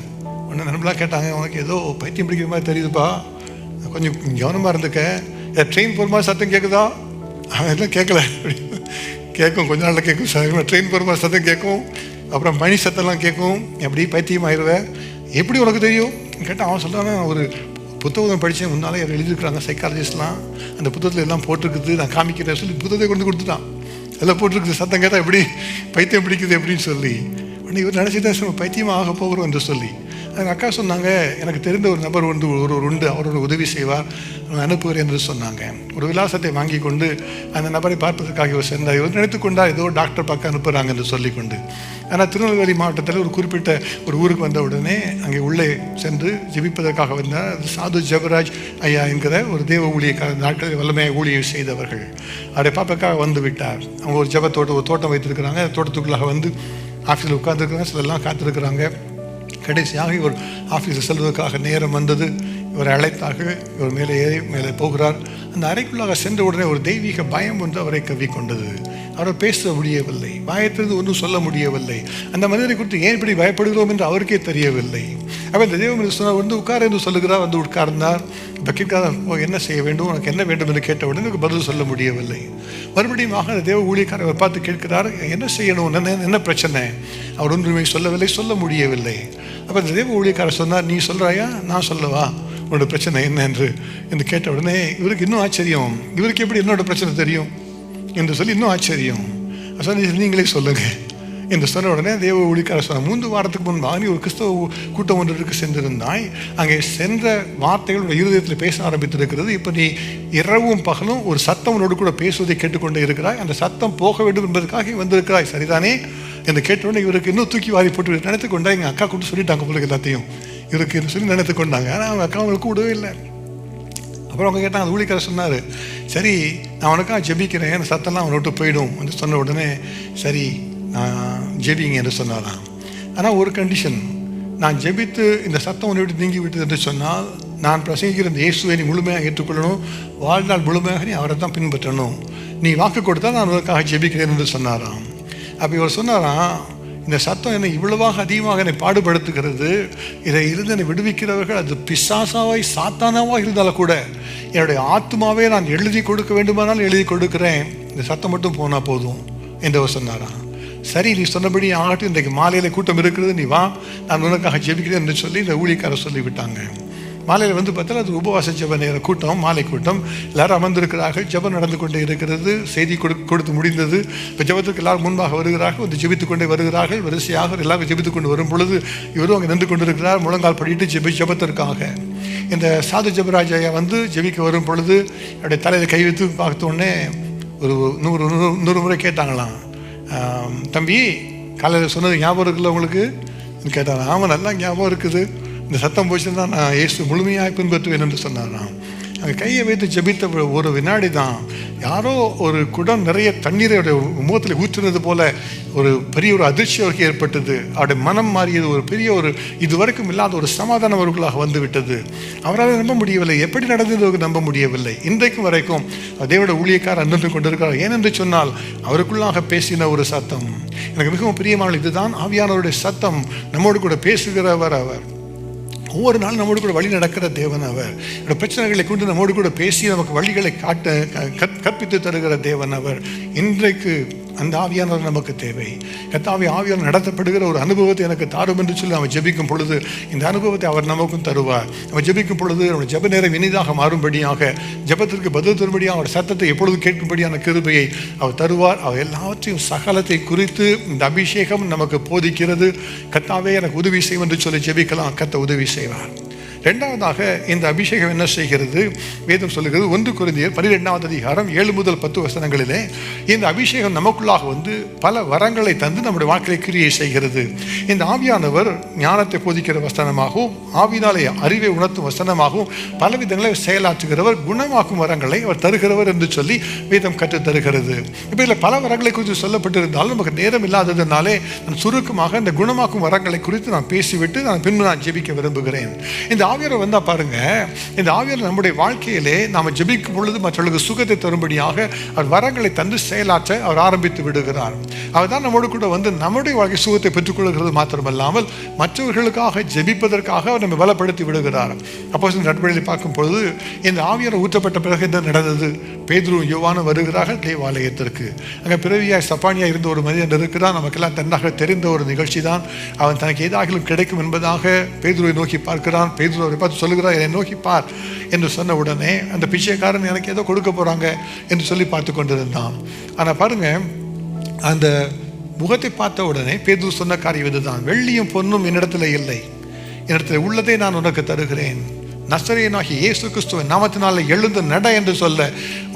ஒன்று நண்பர்களாக கேட்டாங்க, உனக்கு ஏதோ பைத்தியம் பிடிக்கிற மாதிரி தெரியுதுப்பா, கொஞ்சம் கவனமாக இருந்துக்க, ட்ரெயின் போகிற மாதிரி சத்தம் கேட்குதா? அவன் எல்லாம் கேட்கல, கேட்கும், கொஞ்ச நாளில் கேட்கும். ட்ரெயின் போகிற மாதிரி சத்தம் கேட்கும், அப்புறம் மணி சத்தம்லாம் கேட்கும், எப்படி பைத்தியம் ஆயிடுவேன், எப்படி உனக்கு தெரியும் கேட்டால் அவன் சொல்கிறான், ஒரு புத்தகம் படித்தேன், முன்னாலே அவர் எழுதியிருக்கிறாங்க சைக்காலஜிஸ்ட்லாம், அந்த புத்தகத்தில் எல்லாம் போட்டிருக்குது, நான் காமிக்கிறேன் சொல்லி புத்தகத்தை கொண்டு கொடுத்துட்டான். எல்லாம் போட்டிருக்குது, சத்தம் கேட்டால் எப்படி பைத்தியம் பிடிக்குது எப்படின்னு சொல்லி. உடனே இவர் நினச்சிதான் பைத்தியமாக ஆக போகிறோம் என்று சொல்லி. எங்கள் அக்கா சொன்னாங்க, எனக்கு தெரிந்த ஒரு நபர் வந்து ஒருவர் உண்டு, அவரோட உதவி செய்வார், அனுப்புகிறேன் என்று சொன்னாங்க. ஒரு விலாசத்தை வாங்கி கொண்டு அந்த நபரை பார்ப்பதற்காக இவர் சென்றார். இவர் நினைத்துக்கொண்டா ஏதோ டாக்டர் பார்க்க அனுப்புகிறாங்க என்று சொல்லிக்கொண்டு. ஆனால் திருநெல்வேலி மாவட்டத்தில் ஒரு குறிப்பிட்ட ஒரு ஊருக்கு வந்த உடனே அங்கே உள்ளே சென்று ஜெபிப்பதற்காக வந்தார். அது சாது ஜபராஜ் ஐயா என்கிற ஒரு தேவ ஊழியக்கார, நாட்களில் வல்லமையாக ஊழியம் செய்தவர்கள். அவரை பார்ப்பதற்காக வந்து விட்டார். அவங்க ஒரு ஜபத்தோட்டம், ஒரு தோட்டம் வைத்திருக்கிறாங்க. தோட்டத்துக்குள்ளாக வந்து ஆஃபீஸில் உட்கார்ந்துருக்கிறாங்க, சிலெல்லாம் காத்திருக்கிறாங்க. கடைசியாக இவர் ஆஃபீஸில் செல்வதற்காக நேரம் வந்தது. இவரை அழைத்தார்கள். இவர் மேலே போகிறார். அந்த அறைக்குள்ளாக சென்ற உடனே ஒரு தெய்வீக பயம் ஒன்று அவரை கவ்விக்கொண்டது. அவரை பேச முடியவில்லை, பயத்திலிருந்து ஒன்றும் சொல்ல முடியவில்லை. அந்த மனிதரை குறித்து ஏன் இப்படி பயப்படுகிறோம் என்று அவருக்கே தெரியவில்லை. அப்போ இந்த தேவன் சொன்னார், வந்து உட்கார் என்று சொல்லுகிறார். வந்து உட்கார்ந்தார். இப்போ கேட்காத, என்ன செய்ய வேண்டும், உனக்கு என்ன வேண்டும் என்று கேட்ட உடனே எனக்கு பதில் சொல்ல முடியவில்லை. மறுபடியும் அந்த தேவ ஊழியக்காரர் அவர் பார்த்து கேட்கிறார், என்ன செய்யணும், என்ன பிரச்சனை? அவர் ஒன்றுமே சொல்லவில்லை, சொல்ல முடியவில்லை. அப்போ இந்த தேவ ஊழியக்காரர் சொன்னார், நீ சொல்கிறாயா, நான் சொல்லவா, உன்னோட பிரச்சனை என்ன என்று கேட்ட உடனே இவருக்கு இன்னும் ஆச்சரியம். இவருக்கு எப்படி என்னோட பிரச்சனை தெரியும் என்று சொல்லி இன்னும் ஆச்சரியம். நீங்களே சொல்லுங்க என்று சொன்ன உடனே தேவ ஊழியக்காரர் சொன்னார், 3 வாரத்துக்கு முன்பாக நீ ஒரு கிறிஸ்தவ கூட்டம் ஒன்றிற்கு சென்றிருந்தாய். அங்கே சென்ற வார்த்தைகள் இருதயத்தில் பேச ஆரம்பித்திருக்கிறது. இப்போ நீ இரவும் பகலும் ஒரு சத்தம் உன்னோடு கூட பேசுவதை கேட்டுக்கொண்டே இருக்கிறாய். அந்த சத்தம் போக வேண்டும் என்பதற்காக வந்திருக்கிறாய், சரிதானே என்று கேட்டவுடனே இவருக்கு இன்னும் தூக்கி வாரி போட்டு நினைத்து கொண்டா. எங்கள் அக்கா கூப்பிட்டு சொல்லிட்டாங்க பிள்ளைங்க எல்லாத்தையும் இவருக்கு சொல்லி நினைத்து கொண்டாங்க. ஆனால் அவங்க அக்கா அவங்களுக்கு கூடவே இல்லை. அப்புறம் அவங்க கேட்டாங்க, அந்த ஊழியக்காரர் சொன்னார், சரி நான் உனக்காக ஜெபிக்கிறேன், அந்த சத்தம்லாம் அவனை விட்டு போயிடும் என்று சொன்ன உடனே சரி நான் ஜெபிங்க என்று சொன்னாராம். ஆனால் ஒரு கண்டிஷன், நான் ஜெபித்து இந்த சத்தம் உன்னை விட்டு நீங்கி விட்டது என்று சொன்னால் நான் பிரசங்கிக்கிற இந்த இயேசுவை நீ முழுமையாக ஏற்றுக்கொள்ளணும், வாழ்நாள் முழுமையாக நீ அவரை தான் பின்பற்றணும், நீ வாக்கு கொடுத்தால் நான் உனக்காக ஜெபிக்கிறேன் என்று சொன்னாராம். அப்போ இவர் சொன்னாராம், இந்த சத்தம் என்னை இவ்வளவாக அதிகமாக என்னை பாடுபடுத்துகிறது, இதை இருந்து என்னை விடுவிக்கிறவர்கள் அது பிசாசாவாய் சாத்தானாவாக இருந்தாலும் கூட என்னுடைய ஆத்மாவே நான் எழுதி கொடுக்க வேண்டுமானாலும் எழுதி கொடுக்குறேன், இந்த சத்தம் மட்டும் போனால் போதும் என்று அவர் சொன்னாராம். சரி நீ சொன்னபடி ஆகட்டும், இன்றைக்கு மாலையில் கூட்டம் இருக்கிறது, நீ வா, நான் உனக்காக ஜெபிக்கிறேன் என்று சொல்லி இந்த ஊழியக்காரர் சொல்லிவிட்டாங்க. மாலையில் வந்து பார்த்தா அது உபவாச ஜெப நேர கூட்டம், மாலை கூட்டம். எல்லாரும் அமர்ந்திருக்கிறார்கள், ஜெபம் நடந்து கொண்டே இருக்கிறது. செய்தி கொடுத்து முடிந்தது. இப்போ ஜெபத்துக்கு எல்லாரும் முன்பாக வருகிறார்கள், வந்து ஜெபித்து கொண்டே வருகிறார்கள். வரிசையாக எல்லாரும் ஜெபித்து கொண்டு வரும் பொழுது இவரும் அங்கே நின்று கொண்டிருக்கிறார், முழங்கால் படிட்டு ஜெபத்திற்காக. இந்த சாது ஜபராஜையா வந்து ஜெபிக்க வரும் பொழுது என்னுடைய தலையில் கை வைத்து பார்த்தோடனே ஒரு 100 முறை கேட்டாங்களாம், தம்பி காலையில் சொன்னது ஞாபகம் இருக்குல்ல உங்களுக்கு கேட்டாங்க. ஆமாம் நல்லா ஞாபகம் இருக்குது, இந்த சத்தம் போச்சுன்னா நான் இயேசு முழுமையாக பின்பற்றுவேன் என்று சொன்னாராம். அங்கே கையை வைத்து ஜெபித்த ஒரு வினாடி தான் யாரோ ஒரு குடம் நிறைய தண்ணீரை முகத்தில் ஊற்றுனது போல ஒரு பெரிய ஒரு அதிர்ச்சி அவருக்கு ஏற்பட்டது. அவருடைய மனம் மாறியது. ஒரு பெரிய ஒரு இதுவரைக்கும் இல்லாத ஒரு சமாதானம் அவர்களாக வந்து விட்டது. அவரால் நம்ப முடியவில்லை. எப்படி நடந்தது நம்ப முடியவில்லை. இன்றைக்கும் வரைக்கும் தேவனுடைய ஊழியக்காரர் அன்பு கொண்டிருக்கிறார். ஏனென்று சொன்னால் அவருக்குள்ளாக பேசின ஒரு சத்தம் எனக்கு மிகவும் பிரியமான. இதுதான் ஆவியானவருடைய சத்தம். நம்மோடு கூட பேசுகிறவர் அவர். ஒவ்வொரு நாளும் நம்மோடு கூட வழி நடக்கிற தேவன் அவர். பிரச்சனைகளை கொண்டு நம்மோடு கூட பேசி நமக்கு வழிகளை கற்பித்து தருகிற தேவன் அவர். இன்றைக்கு அந்த ஆவியானவர் நமக்கு தேவை. கர்த்தாவே, ஆவியானவர் நடத்தப்படுகிற ஒரு அனுபவத்தை எனக்கு தாரும் என்று சொல்லி அவன் ஜெபிக்கும் பொழுது இந்த அனுபவத்தை அவர் நமக்கும் தருவார். அவன் ஜெபிக்கும் பொழுது நம்முடைய ஜெப நேரம் இனிதாக மாறும்படியாக, ஜெபத்திற்கு பதில் தரும்படியாக, அவர் சத்தத்தை எப்பொழுது கேட்கும்படியான கிருபையை அவர் தருவார். அவர் எல்லாவற்றையும் சகலத்தை குறித்து இந்த அபிஷேகம் நமக்கு போதிக்கிறது. கர்த்தாவே, எனக்கு உதவி செய்யும் என்று சொல்லி ஜெபிக்கலாம். கர்த்தர் உதவி செய்வார். இரண்டாவதாக இந்த அபிஷேகம் என்ன செய்கிறது? வேதம் சொல்லுகிறது 1 கொரிந்தியர் 12வது அதிகாரம் 7 முதல் 10 வசனங்களிலே இந்த அபிஷேகம் நமக்குள்ளாக வந்து பல வரங்களை தந்து நம்முடைய வாழ்க்கையை கிரியை செய்கிறது. இந்த ஆவியானவர் ஞானத்தை போதிக்கிற வசனமாகவும், ஆவினாலே அறிவை உணர்த்தும் வசனமாகவும் பல விதங்களை செயலாற்றுகிறவர். குணமாக்கும் வரங்களை அவர் தருகிறவர் என்று சொல்லி வேதம் கற்றுத் தருகிறது. இப்போ இதில் பல வரங்களை குறித்து சொல்லப்பட்டிருந்தாலும் நமக்கு நேரம் இல்லாததுனாலே நான் சுருக்கமாக இந்த குணமாக்கும் வரங்களை குறித்து நான் பேசிவிட்டு பின்பு நான் ஜெபிக்க விரும்புகிறேன். இந்த ஆவியானவர் வந்தா பாருங்க, இந்த ஆவியானவர் நம்முடைய வாழ்க்கையிலே நாம ஜெபிக்கும் பொழுது மற்றவர்களுக்கு சுகத்தை தரும்படியாக அவர் வரங்களை தந்து செயலாற்ற அவர் ஆரம்பித்து விடுகிறார். அவர் தான் நம்மோடு கூட வந்து நம்முடைய வாழ்க்கை சுகத்தை பெற்றுக்கொள்கிறது மாத்திரமல்லாமல் மற்றவர்களுக்காக ஜெபிப்பதற்காக அவர் நம்ம பலப்படுத்தி விடுகிறார். அப்போஸ்தலர் நட்புகளில் பார்க்கும் பொழுது இந்த ஆவியானவர் ஊற்றப்பட்ட பிறகு என்ன நடந்தது? பேதுரு யோவானும் வருகிறார்கள் தேவாலயத்திற்கு. அங்கே பிறவியாய் சப்பானியா இருந்த ஒரு மனிதன் இருக்கிறான். நமக்கெல்லாம் தன்னாக தெரிந்த ஒரு நிகழ்ச்சி தான். அவன் தனக்கு ஏதாகிலும் கிடைக்கும் என்பதாக பேதுருவை நோக்கி பார்க்கிறான். பேதுரு அவரை பார்த்து சொல்லுகிறார், என்னை நோக்கி பார் என்று சொன்ன உடனே அந்த பிச்சைக்காரன் எனக்கு ஏதோ கொடுக்க போறாங்க என்று சொல்லி பார்த்து கொண்டிருந்தான். ஆனால் பாருங்க, அந்த முகத்தை பார்த்த உடனே பேதுரு சொன்ன காரியம் இதுதான், வெள்ளியும் பொன்னும் என்னிடத்துல இல்லை, என்னிடத்துல உள்ளதை நான் உனக்கு தருகிறேன். நசரேயனாகிய இயேசு கிறிஸ்துவின் நாமத்தினால எழுந்து நட என்று சொல்ல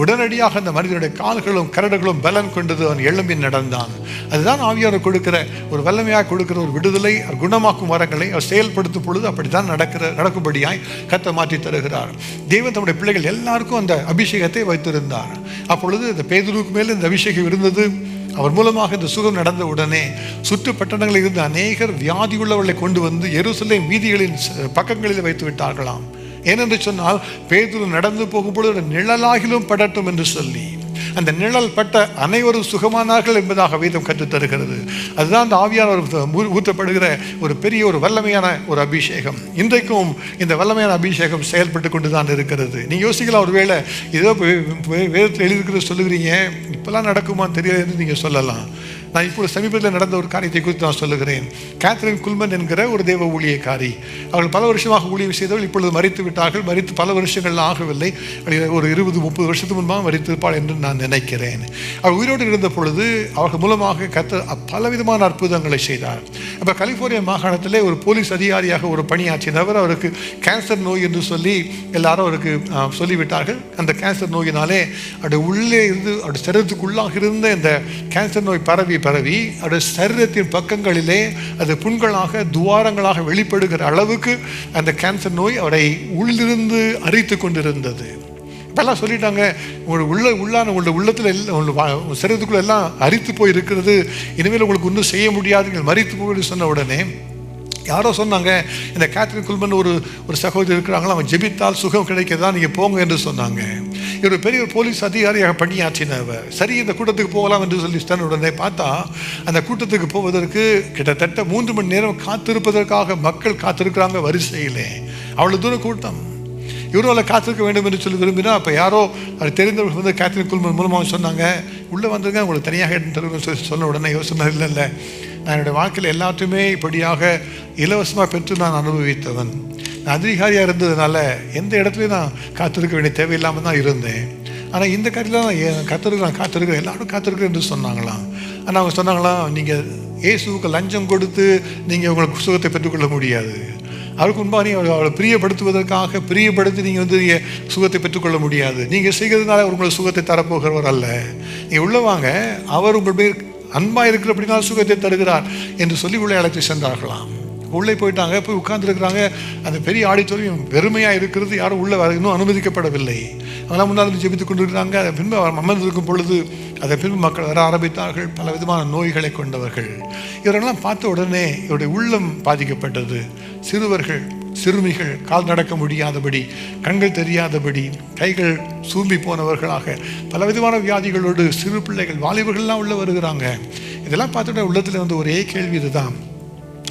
உடனடியாக அந்த மனிதனுடைய கால்களும் கரடுகளும் பலன் கொண்டது. அவன் எழும்பி நடந்தான். அதுதான் ஆவியானவர் கொடுக்கிற ஒரு வல்லமையாக கொடுக்கிற ஒரு விடுதலை. குணமாக்கும் வரங்களை அவர் செயல்படுத்தும் பொழுது அப்படித்தான் நடக்கும்படியாய் கர்த்தர் மாற்றி தருகிறார். தேவன் தம்முடைய பிள்ளைகள் எல்லாருக்கும் அந்த அபிஷேகத்தை வைத்திருந்தார். அப்பொழுது இந்த பேதுருவுக்கு மேலே இந்த அபிஷேகம் இருந்தது. அவர் மூலமாக இந்த சுகம் நடந்த உடனே சுற்று பட்டணங்களில் இருந்து அநேகர் வியாதி உள்ளவர்களை கொண்டு வந்து எருசலேம் வீதிகளின் பக்கங்களில் வைத்து விட்டார்களாம். ஏனென்று சொன்னால் பேதுரு நடந்து போகும்பொழுது நிழலாகிலும் படட்டும் என்று சொல்லி அந்த நிழல் பட்ட அனைவரும் சுகமானார்கள் என்பதாக வேதம் கற்றுத் தருகிறது. அதுதான் அந்த ஆவியானவர் ஊற்றப்படுகிற ஒரு பெரிய ஒரு வல்லமையான ஒரு அபிஷேகம். இன்றைக்கும் இந்த வல்லமையான அபிஷேகம் செயல்பட்டு கொண்டு தான் இருக்கிறது. நீ யோசிக்கலாம், ஒருவேளை ஏதோ வேதத்தில் எழுதியிருக்கிறது சொல்லுகிறீங்க, இப்பெல்லாம் நடக்குமான்னு தெரியல என்று நீங்கள் சொல்லலாம். நான் இப்பொழுது சமீபத்தில் நடந்த ஒரு காரியத்தை குறித்து நான் சொல்லுகிறேன். கேத்ரின் குல்மன் என்கிற ஒரு தேவ ஊழியக்காரி, அவர்கள் பல வருஷமாக ஊழியம் செய்தவர்கள் இப்பொழுது மரித்து விட்டார்கள். மரித்து பல வருஷங்கள் ஆகவில்லை, ஒரு 20-30 வருஷத்துக்கு முன்பாக மரித்திருப்பாள் என்று நான் நினைக்கிறேன். அவர் உயிரோடு இருந்த பொழுது அவர்கள் மூலமாக கர்த்தர் பலவிதமான அற்புதங்களை செய்தார். அப்போ கலிஃபோர்னியா மாகாணத்திலே ஒரு போலீஸ் அதிகாரியாக ஒரு பணியாற்றினவர், அவருக்கு கேன்சர் நோய் என்று சொல்லி எல்லாரும் அவருக்கு சொல்லிவிட்டார்கள். அந்த கேன்சர் நோயினாலே அவருடைய உள்ளே இருந்து அவருடைய சரீரத்துக்குள்ளாக இருந்த இந்த கேன்சர் நோய் பரவி அவருடைய சரீரத்தின் பக்கங்களிலே அது புண்களாக துவாரங்களாக வெளிப்படுகிற அளவுக்கு அந்த கேன்சர் நோய் அவரை உள்ளிருந்து அரித்து கொண்டிருந்தது. இப்பெல்லாம் சொல்லிட்டாங்க, உங்களுடைய உள்ளத்தில் சரீரத்துக்குள்ள எல்லாம் அரித்து போய் இருக்கிறது, இனிமேல் உங்களுக்கு ஒன்றும் செய்ய முடியாது, நீங்கள் மரித்து போய் சொன்ன உடனே யாரோ சொன்னாங்க, இந்த கேத்ரின் குல்மன் ஒரு சகோதரி இருக்கிறாங்களா, அவன் ஜெபித்தால் சுகம் கிடைக்கிறதா, நீங்கள் போங்க என்று சொன்னாங்க. இவர் பெரிய ஒரு போலீஸ் அதிகாரியாக பணியாற்றினவர். சரி, இந்த கூட்டத்துக்கு போகலாம் என்று சொல்லி உடனே பார்த்தா அந்த கூட்டத்துக்கு போவதற்கு கிட்டத்தட்ட 3 மணி நேரம் காத்திருப்பதற்காக மக்கள் காத்திருக்கிறாங்க வரிசையிலே. அவ்வளோ தூரம் கூட்டம். இவரோட காத்திருக்க வேண்டும் என்று சொல்லி விரும்பினா, அப்போ யாரோ அது தெரிந்தவர்கள் வந்து கேத்ரின் குல்மன் மூலமாக சொன்னாங்க, உள்ளே வந்துருங்க, உங்களுக்கு தனியாக இடம் தருவேன்னு சொல்லி சொன்ன உடனே யோசனை இல்லை, நான் என்னுடைய வாழ்க்கையில் எல்லாத்தையுமே இப்படியாக இலவசமாக பெற்று நான் அனுபவித்தவன். நான் அதிகாரியாக இருந்ததுனால எந்த இடத்துலையும் நான் காத்திருக்க வேண்டிய தேவையில்லாமல் தான் இருந்தேன். ஆனால் இந்த காரியத்தில் நான் காத்திருக்கிறேன், எல்லாரும் காத்திருக்கிறேன் என்று சொன்னாங்களாம். ஆனால் அவங்க சொன்னாங்களாம், நீங்கள் இயேசுவுக்கு லஞ்சம் கொடுத்து நீங்கள் உங்களுக்கு சுகத்தை பெற்றுக்கொள்ள முடியாது. அவருக்கு முன்பாக நீங்கள் அவளை பிரியப்படுத்தி நீங்கள் வந்து நீங்கள் சுகத்தை பெற்றுக்கொள்ள முடியாது. நீங்கள் செய்கிறதுனால உங்களுக்கு சுகத்தை தரப்போகிறவர் அல்ல. நீங்கள் உள்ள வாங்க, அவர் உங்கள் பேர் அன்பாக இருக்கிற அப்படின்னா சுகத்தை தருகிறார் என்று சொல்லி உள்ளே அழைத்து சென்றார்களாம். உள்ளே போயிட்டாங்க, போய் உட்கார்ந்துருக்குறாங்க. அந்த பெரிய ஆடிட்டோரியம் வெறுமையாக இருக்கிறது, யாரும் உள்ளே இன்னும் அனுமதிக்கப்படவில்லை. அதெல்லாம் முன்னால் ஜெபித்து கொண்டு இருக்கிறாங்க. அதை பின்பு அமர்ந்திருக்கும் பொழுது அதை பின்பு மக்கள் வர ஆரம்பித்தார்கள், பல விதமான நோய்களை கொண்டவர்கள். இவரெல்லாம் பார்த்த உடனே இவருடைய உள்ளம் பாதிக்கப்பட்டது. சிறுவர்கள், சிறுமிகள், கால் நடக்க முடியாதபடி, கண்கள் தெரியாதபடி, கைகள் சூம்பி போனவர்களாக, பல விதமான வியாதிகளோடு சிறு பிள்ளைகள், வாலிபர்கள்லாம் உள்ளே வருகிறாங்க. இதெல்லாம் பார்த்துட்டு உள்ளத்தில் வந்து ஒரே கேள்வி இதுதான்,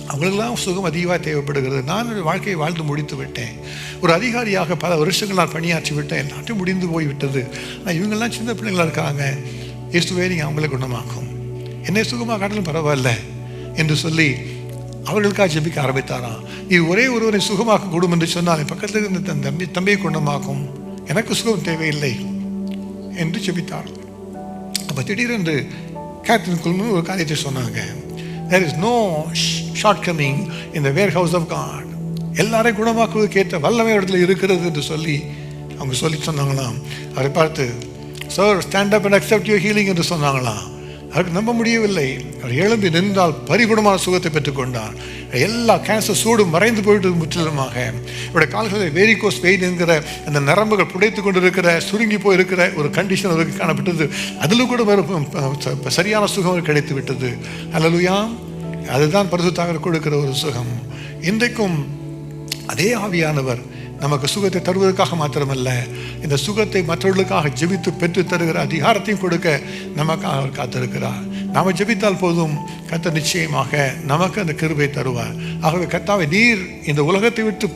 அவங்களுக்கெல்லாம் சுகம் அதிகமாக தேவைப்படுகிறது. நான் என்னுடைய வாழ்க்கையை வாழ்ந்து முடித்து விட்டேன், ஒரு அதிகாரியாக பல வருஷங்கள் நான் பணியாற்றி விட்டேன், எல்லாத்தையும் முடிந்து போய்விட்டது. ஆனால் இவங்கெல்லாம் சின்ன பிள்ளைங்களாக இருக்காங்க. இயேசுவே நீங்கள் அவங்களை குணமாக்கும், என்னை சுகமாக காட்டிலும் பரவாயில்ல என்று சொல்லி அவர்களுக்காக ஜெபிக்க ஆரம்பித்தாராம். நீ ஒரே ஒருவரை சுகமாக்க கூடும் என்று சொன்னால் என் பக்கத்தில் இருந்த தன் தம்பியை குணமாக்கும், எனக்கு சுகம் தேவையில்லை என்று ஜெபித்தார். அப்போ திடீரென்று கேத்ரின் குல்மன் ஒரு காரியத்தை சொன்னாங்க. There is no shortcoming in the warehouse of God. எல்லாரையும் குணமாக்குவதற்கு ஏற்ற வல்லமை இடத்துல இருக்கிறது என்று சொல்லி அவங்க சொன்னாங்களாம். அவரை பார்த்து, sir stand up and accept your healing என்று சொன்னாங்களாம். அவருக்கு நம்ப முடியவில்லை. அவர் எழும்பி நின்றால் பரிபூர்ணமான சுகத்தை பெற்றுக்கொண்டார். எல்லா கேன்சர் சூடும் மறைந்து போயிட்டு முற்றிலுமாக. இவருடைய கால்களில் வேரிகோஸ் வெயின் என்கிற அந்த நரம்புகள் புடைத்து கொண்டு இருக்கிற, சுருங்கி போயிருக்கிற ஒரு கண்டிஷன் அவருக்கு காணப்பட்டது. அதில் கூட சரியான சுகம் கிடைத்து விட்டது. அல்லேலூயா. அதுதான் பரிசுத்தமாக கொடுக்கிற ஒரு சுகம். இன்றைக்கும் அதே ஆவியானவர் நமக்கு சுகத்தை தருவதற்காக மாத்திரமல்ல, இந்த சுகத்தை மற்றவர்களுக்காக ஜெபித்து பெற்று தருகிற அதிகாரத்தையும் கொடுக்க நமக்காக அவர் காத்திருக்கிறார். நாம் ஜெபித்தால் போதும், கர்த்தர் நிச்சயமாக நமக்கு அந்த கிருபை தருவார். ஆகவே கர்த்தாவே, நீர் இந்த உலகத்தை விட்டு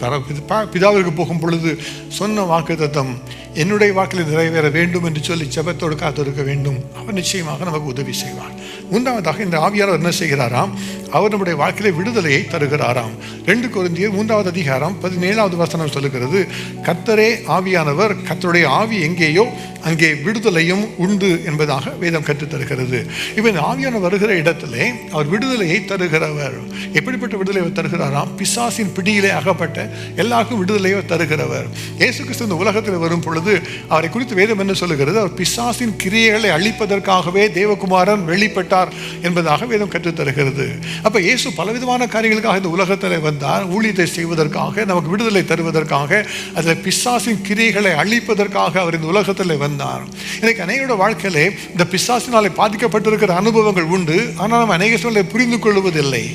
பிதாவிற்கு போகும் பொழுது சொன்ன வாக்குத்தத்தம் என்னுடைய வாக்கில் நிறைவேற வேண்டும் என்று சொல்லி ஜெபத்தோடு காத்திருக்க வேண்டும். அவர் நிச்சயமாக நமக்கு உதவி செய்வார். மூன்றாவதாக இந்த ஆவியானவர் என்ன செய்கிறாராம்? அவர் நம்முடைய வாழ்க்கையில விடுதலையை தருகிறாராம். 2 கொரிந்தியர் 3வது அதிகாரம் 17வது வசனம் சொல்லுகிறது, கர்த்தரே ஆவியானவர், கர்த்தருடைய ஆவி எங்கேயோ அங்கே விடுதலையும் உண்டு என்பதாக வேதம் கற்றுத் தருகிறது. இப்போ இந்த ஆவியானவர் வருகிற இடத்திலே அவர் விடுதலையை தருகிறவர். எப்படிப்பட்ட விடுதலை தருகிறாராம்? பிசாசின் பிடியிலே அகப்பட்ட எல்லாருக்கும் விடுதலையை தருகிறவர். இயேசு கிறிஸ்து இந்த உலகத்தில் வரும் பொழுது அவரை குறித்து வேதம் என்ன சொல்லுகிறது? அவர் பிசாசின் கிரியைகளை அழிப்பதற்காகவே தேவகுமாரன் வெளிப்பட்டார் என்பதாக வேதம் கற்றுத் தருகிறது. அப்ப இயேசு பலவிதமான காரியங்களுக்காக இந்த உலகத்தில் வந்தார். ஊழியத்தை செய்வதற்காக, நமக்கு விடுதலை தருவதற்காக, அதில் பிசாசின் கிரியைகளை அழிப்பதற்காக அவர் இந்த உலகத்தில் வந்தார். இன்னைக்கு அநேகரோட வாழ்க்கையிலே இந்த பிசாசினாலே பாதிக்கப்பட்டிருக்கிற அனுபவங்கள் உண்டு. ஆனால் நம்ம அநேக சூழ்நிலை புரிந்து கொள்வதில்லை.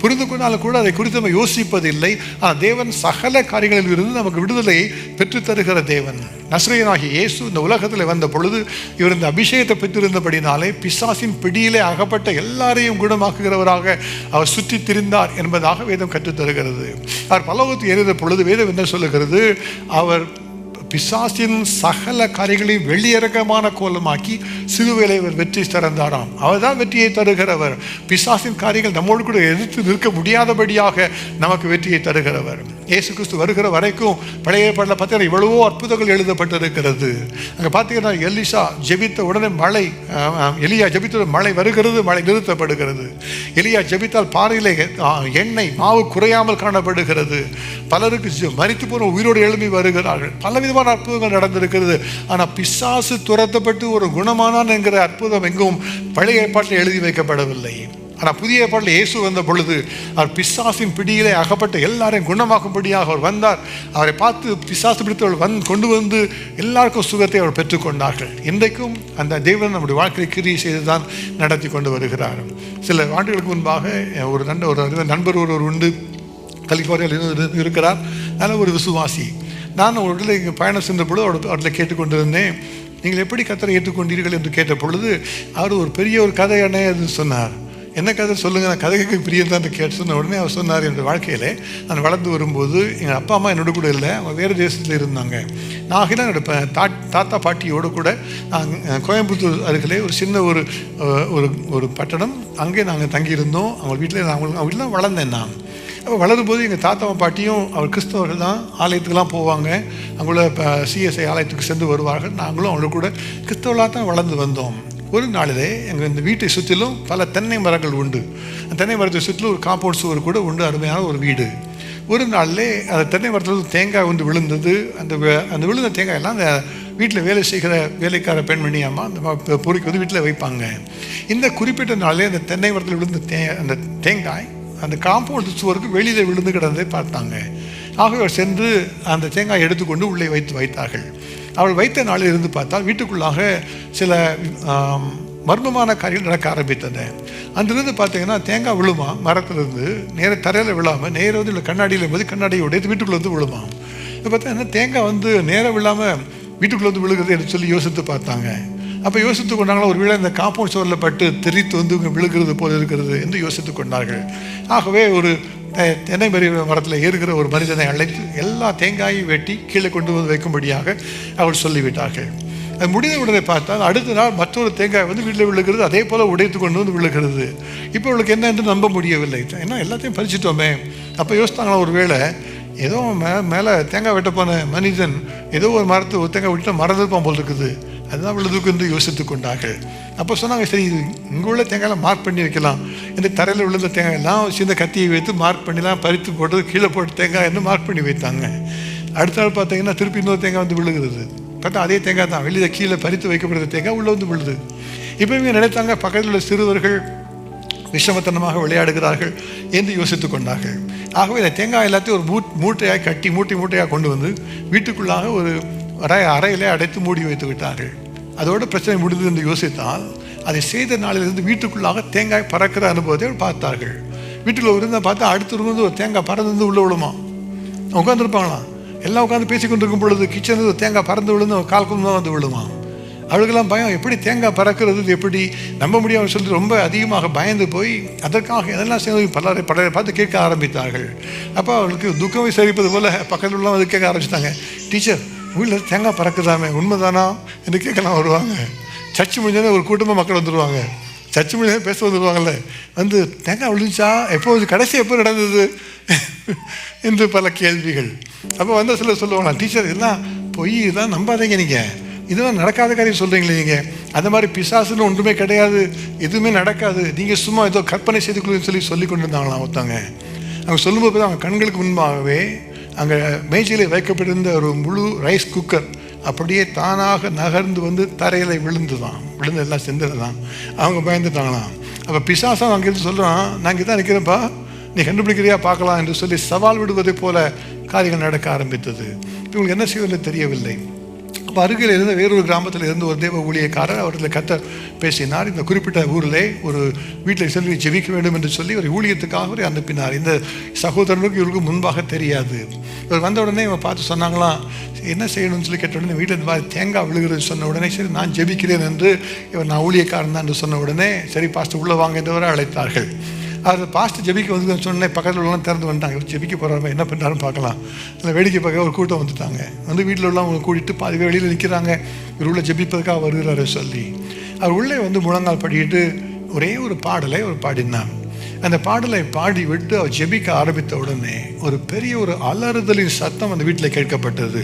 புரிந்து கொண்டாலும் கூட அதை குறித்து நம்ம யோசிப்பதில்லை. ஆனால் தேவன் சகல காரியங்களில் இருந்து நமக்கு விடுதலையை பெற்று தருகிற தேவன். நசரேயனாகிய இயேசு இந்த உலகத்தில் வந்த பொழுது இவர் இந்த அபிஷேகத்தை பெற்றிருந்தபடினாலே பிசாசின் பிடியிலே அகப்பட்ட எல்லாரையும் குணமாக்குகிறவராக அவர் சுற்றி திரிந்தார் என்பதாக வேதம் கற்றுத் தருகிறது. அவர் பரலோகத்தில் ஏறிய பொழுது வேதம் என்ன சொல்லுகிறது? அவர் பிசாசின் சகல காரியங்களையும் வெளியரங்கமான கோலமாக்கி சிலுவையிலே அவர் வெற்றி திறந்தாராம். அவர் தான் வெற்றியை தருகிறவர். பிசாசின் காரியங்கள் நம்மோடு கூட எதிர்த்து நிற்க முடியாதபடியாக நமக்கு வெற்றியை தருகிறவர். இயேசு கிறிஸ்து வருகிற வரைக்கும் பழைய ஏற்பாட்டில் பார்த்தீங்கன்னா இவ்வளவோ அற்புதங்கள் எழுதப்பட்டிருக்கிறது. அங்கே பார்த்தீங்கன்னா எலியா ஜெபித்த உடனே மழை வருகிறது, மழை நிறுத்தப்படுகிறது. எலியா ஜெபித்தால் பாறையிலே எண்ணெய் மாவு குறையாமல் காணப்படுகிறது. பலருக்கு மரித்து போன உயிரோடு எழுப்பி வருகிறார்கள். பலவிதமான அற்புதங்கள் நடந்திருக்கிறது. ஆனால் பிசாசு துரத்தப்பட்டு ஒரு குணமானான் என்கிற அற்புதம் எங்கும் பழைய ஏற்பாட்டில் எழுதி வைக்கப்படவில்லை. ஆனால் புதிய ஏற்பாட்டில் இயேசு வந்த பொழுது அவர் பிசாசின் பிடியிலே அகப்பட்ட எல்லாரையும் குணமாக்கும்படியாக அவர் வந்தார். அவரை பார்த்து பிசாசு பிடித்தவர்கள் கொண்டு வந்து எல்லாருக்கும் சுகத்தை அவர் பெற்றுக்கொண்டார்கள். இன்றைக்கும் அந்த தேவன் நம்முடைய வாழ்க்கையை கிரியை செய்து தான் நடத்தி கொண்டு வருகிறார். சில ஆண்டுகளுக்கு முன்பாக ஒரு நண்பர் ஒருவர் உண்டு, கலிஃபோர்னியாவில் இருக்கிறார். நல்ல ஒரு விசுவாசி. நான் ஒரு இடத்துல இங்கே பயணம் சென்ற பொழுது அவர்களை கேட்டுக்கொண்டிருந்தேன். நீங்கள் எப்படி கர்த்தரை ஏற்றுக்கொண்டீர்கள் என்று கேட்ட பொழுது அவர் ஒரு பெரிய ஒரு கதை என்ன சொன்னார். என்ன கதை சொல்லுங்கள், நான் கதைக்கு பிரியம் தான் கேட்டு சொன்ன உடனே அவர் சொன்னார், என்னுடைய வாழ்க்கையில் நான் வளர்ந்து வரும்போது எங்கள் அப்பா அம்மா என்னோட கூட இல்லை, அவங்க வேறு தேசத்தில் இருந்தாங்க. நான் என்னோட தாத்தா பாட்டியோடு கூட நாங்கள் கோயம்புத்தூர் அருகிலே ஒரு சின்ன ஒரு பட்டணம், அங்கே நாங்கள் தங்கியிருந்தோம். அவங்க வீட்டில் தான் வளர்ந்தேன். நான் அப்போ வளரும்போது எங்கள் தாத்தா பாட்டியும் அவர் கிறிஸ்தவர்கள் தான், ஆலயத்துக்கெல்லாம் போவாங்க. அங்குள்ள சிஎஸ்ஐ ஆலயத்துக்கு சென்று வருவார்கள். நாங்களும் அவங்களோட கூட கிறிஸ்தவர்களாக தான் வளர்ந்து வந்தோம். ஒரு நாளிலே எங்கள் இந்த வீட்டை சுற்றிலும் பல தென்னை மரங்கள் உண்டு. அந்த தென்னை மரத்தை சுற்றிலும் ஒரு காம்பவுண்ட் சுவர் கூட உண்டு, அருமையான ஒரு வீடு. ஒரு நாளிலே அந்த தென்னை மரத்தில் தேங்காய் வந்து விழுந்தது. அந்த விழுந்த தேங்காய் எல்லாம் அந்த வீட்டில் வேலை செய்கிற வேலைக்கார பெண்மணி அம்மா அந்த பொறிக்கு வந்து வீட்டில் வைப்பாங்க. இந்த குறிப்பிட்ட நாளிலே அந்த தென்னை மரத்தில் விழுந்த அந்த தேங்காய் அந்த காம்பவுண்ட் சுவருக்கு வெளியில் விழுந்து கிடந்ததை பார்த்தாங்க. ஆகவே அவர் சென்று அந்த தேங்காய் எடுத்துக்கொண்டு உள்ளே வைத்தார்கள். அவள் வைத்த நாளில் இருந்து பார்த்தால் வீட்டுக்குள்ளாக சில மர்மமான காரியங்கள் நடக்க ஆரம்பித்தன. அங்கிருந்து பார்த்தீங்கன்னா தேங்காய் விழுமா, மரத்திலிருந்து நேர தரையில் விழாமல் நேராக வந்து கண்ணாடியில் போது கண்ணாடியை உடைத்து வீட்டுக்குள்ளே வந்து விழுமா. இப்போ பார்த்தீங்கன்னா தேங்காய் வந்து நேராக விழாமல் வீட்டுக்குள்ளே வந்து விழுகிறது என்று சொல்லி யோசித்து பார்த்தாங்க. அப்போ யோசித்து கொண்டாங்களா, ஒரு வேளை இந்த காம்பவுண்ட் சுவரில் பட்டு தெரித்து வந்து விழுகிறது போல இருக்கிறது என்று யோசித்து கொண்டார்கள். ஆகவே ஒரு தென்னை மரத்தில் ஏறுகிற ஒரு மனிதனை அழைத்து எல்லா தேங்காயும் வெட்டி கீழே கொண்டு வந்து வைக்கும்படியாக அவள் சொல்லிவிட்டார்கள். அது முடிந்த உடனே பார்த்தால் அடுத்த நாள் மற்றொரு தேங்காய் வந்து வீட்டில் விழுகிறது, அதே போல் உடைத்து கொண்டு வந்து விழுகிறது. இப்போ அவளுக்கு என்ன என்று நம்ப முடியவில்லை. ஏன்னா எல்லாத்தையும் பறிச்சிட்டோமே. அப்போ யோசித்தாங்களா, ஒரு வேளை ஏதோ மேலே தேங்காய் வெட்ட போன மனிதன் ஏதோ ஒரு மரத்தை ஒரு தேங்காய் விட்டு மறந்துருப்பான் போல் இருக்குது, அதுதான் விழுதுக்கு என்று யோசித்து கொண்டார்கள். அப்போ சொன்னாங்க, சரி இங்கே உள்ள தேங்காயெல்லாம் மார்க் பண்ணி வைக்கலாம் என்று தரையில் விழுந்த தேங்காயெல்லாம் சின்ன கத்தியை வைத்து மார்க் பண்ணிலாம் பறித்து போட்டு கீழே போட்டு தேங்காய் என்று மார்க் பண்ணி வைத்தாங்க. அடுத்த நாள் பார்த்தீங்கன்னா திருப்பி இன்னொரு தேங்காய் வந்து விழுகிறது. பார்த்தா அதே தேங்காய் தான், வெளியில் கீழே பறித்து வைக்கப்படுற தேங்காய் உள்ளே வந்து விழுது. இப்போ இவங்க நினைத்தாங்க பக்கத்தில் உள்ள சிறுவர்கள் விஷமத்தனமாக விளையாடுகிறார்கள் என்று யோசித்து கொண்டார்கள். ஆகவே இந்த தேங்காய் எல்லாத்தையும் ஒரு மூட்டையாக கட்டி மூட்டையாக கொண்டு வந்து வீட்டுக்குள்ளாக ஒரு அறையிலே அடைத்து மூடி வைத்து விட்டார்கள். அதோட பிரச்சனை முடிந்தது என்று யோசித்தால் அதை செய்த நாளிலிருந்து வீட்டுக்குள்ளாக தேங்காய் பறக்கிற அனுபவத்தை பார்த்தார்கள். வீட்டில் இருந்தால் பார்த்தா அடுத்த இருந்து ஒரு தேங்காய் பறந்து வந்து உள்ள விழுமா. உட்காந்துருப்பாங்களாம், எல்லாம் உட்காந்து பேசி கொண்டிருக்கும் பொழுது கிச்சனில் ஒரு தேங்காய் பறந்து விழுந்து கால் கும்பம் வந்து விழுமா. அவளுக்கெல்லாம் பயம், எப்படி தேங்காய் பறக்கிறது எப்படி நம்ப முடியாமல் சொல்லி ரொம்ப அதிகமாக பயந்து போய் அதற்காக எதெல்லாம் செய்வது பலரை பார்த்து கேட்க ஆரம்பித்தார்கள். அப்போ அவளுக்கு துக்கமே சரிப்பது போல் பக்கத்தில் உள்ள வந்து கேட்க ஆரம்பிச்சிட்டாங்க, டீச்சர் வீட்டில் தேங்காய் பறக்குதாமே உண்மைதானா என்று கேட்கலாம் வருவாங்க. சர்ச்சு முடிஞ்சோடனே ஒரு கூட்டமாக மக்கள் வந்துடுவாங்க. சர்ச்சு முடிஞ்சோடனே பேச வந்துடுவாங்கல்ல, வந்து தேங்காய் விழுந்துச்சா, எப்போ கடைசி எப்போ நடந்தது என்று பல கேள்விகள். அப்போ வந்த சிலர் சொல்லுவாங்களா, டீச்சர் இதெல்லாம் பொய், இதெல்லாம் நம்பாதீங்க, நீங்கள் இதெல்லாம் நடக்காத காரியம் சொல்கிறீங்களே, நீங்கள் அந்த மாதிரி பிசாசுன்னு ஒன்றுமே கிடையாது, எதுவுமே நடக்காது, நீங்கள் சும்மா ஏதோ கற்பனை செய்துக்கொள்ளுன்னு சொல்லி கொண்டு இருந்தாங்களாம் ஒருத்தவங்க. அவங்க சொல்லும்போது தான் அவங்க கண்களுக்கு முன்பாகவே அங்கே மேஜையில் வைக்கப்பட்டிருந்த ஒரு முழு ரைஸ் குக்கர் அப்படியே தானாக நகர்ந்து வந்து தரையில் விழுந்து எல்லாம் செஞ்சது தான். அவங்க பயந்துட்டாங்களாம். அப்போ பிசாசம் அங்கேருந்து சொல்கிறான், நான் இங்கே தான் நிற்கிறேன்ப்பா, நீ கண்டுபிடிக்கிறியா பார்க்கலாம் என்று சொல்லி சவால் விடுவதை போல காரியங்கள் நடக்க ஆரம்பித்தது. இவங்களுக்கு என்ன செய்வதில்லை தெரியவில்லை. அப்போ அருகில் இருந்த வேறொரு கிராமத்தில் இருந்து ஒரு தேவ ஊழியக்காரர் அவர்களை கர்த்தர் பேசினார். இந்த குறிப்பிட்ட ஊரில் ஒரு வீட்டில் சென்று ஜெபிக்க வேண்டும் என்று சொல்லி ஒரு ஊழியத்துக்காக அவரை அனுப்பினார். இந்த சகோதரனுக்கு இவருக்கு முன்பாக தெரியாது. இவர் வந்த உடனே இவன் பார்த்து சொன்னாங்களாம், என்ன செய்யணும்னு சொல்லி கேட்ட உடனே வீட்டில் இந்த மாதிரி தேங்காய் விழுகிறது சொன்ன உடனே சரி நான் ஜெபிக்கிறேன் என்று இவர் நான் ஊழியக்காரன் தான் என்று சொன்ன உடனே சரி பாஸ்டர் உள்ளே வாங்க என்றவரை அழைத்தார்கள். அது பாஸ்டர் ஜெபிக்க வந்து சொன்னே பக்கத்தில் உள்ளலாம் திறந்து வந்துட்டாங்க. ஜெபிக்க போகிறாங்க, என்ன பண்ணுறாருன்னு பார்க்கலாம். அதில் வேடிக்கை பார்க்க ஒரு கூட்டம் வந்துட்டாங்க. வந்து வீட்டில் உள்ள அவங்க கூட்டிகிட்டு பாதி வெளியில் நிற்கிறாங்க, இவர் உள்ள ஜெபிப்பதுக்காக வருகிறாரு சொல்லி அவர் உள்ளே வந்து முழங்கால் படிக்கிட்டு ஒரே ஒரு பாடலை அவர் பாடினார். அந்த பாடலை பாடி விட்டு அவர் ஜெபிக்க ஆரம்பித்த உடனே ஒரு பெரிய ஒரு அலறுதலின் சத்தம் அந்த வீட்டில் கேட்கப்பட்டது.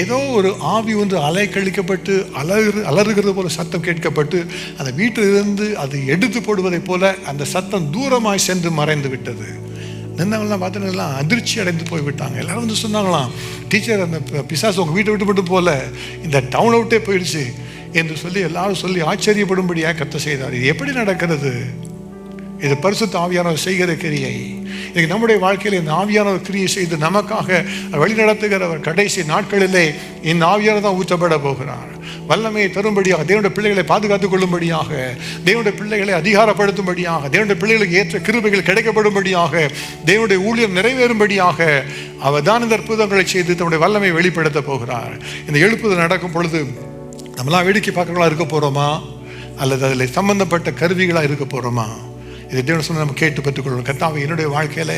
ஏதோ ஒரு ஆவி ஒன்று அலை கழிக்கப்பட்டு அலறுகிறது போல சத்தம் கேட்கப்பட்டு அந்த வீட்டிலிருந்து அது எடுத்து போடுவதை போல அந்த சத்தம் தூரமாய் சென்று மறைந்து விட்டது. நின்றவங்களாம் பார்த்தீங்கன்னா அதிர்ச்சி அடைந்து போய்விட்டாங்க. எல்லாரும் வந்து சொன்னாங்களாம், டீச்சர் அந்த பிசாசு உங்கள் வீட்டை விட்டு மட்டும் போல இந்த டவுன் அவுட்டே போயிடுச்சு என்று சொல்லி எல்லாரும் சொல்லி ஆச்சரியப்படும்படியாக கர்த்தர் செய்தார். இது எப்படி நடக்கிறது? இது பரிசுத்த ஆவியானவர் செய்கிற கிரியை. இன்னைக்கு நம்முடைய வாழ்க்கையில் இந்த ஆவியானவர் கிரியை செய்து நமக்காக வழிநடத்துகிறவர். கடைசி நாட்களிலே இந்த ஆவியானவர் தான் ஊற்றப்பட போகிறார். வல்லமையை தரும்படியாக, தேவனுடைய பிள்ளைகளை பாதுகாத்துக் கொள்ளும்படியாக, தேவனுடைய பிள்ளைகளை அதிகாரப்படுத்தும்படியாக, தேவனுடைய பிள்ளைகளுக்கு ஏற்ற கிருபைகள் கிடைக்கப்படும்படியாக, தேவனுடைய ஊழியம் நிறைவேறும்படியாக அவர் தான் இந்த அற்புதங்களை செய்து தன்னுடைய வல்லமை வெளிப்படுத்த போகிறார். இந்த எழுப்புதல் நடக்கும் பொழுது நம்மளாம் வேடிக்கை பார்க்கறவங்களா இருக்க போகிறோமா, அல்லது அதில் சம்பந்தப்பட்ட கருவிகளாக இருக்க போகிறோமா? இதை தேவன் சொன்ன நம்ம கேட்டு பெற்றுக்கொள்ளணும். கர்த்தாவே என்னுடைய வாழ்க்கையில்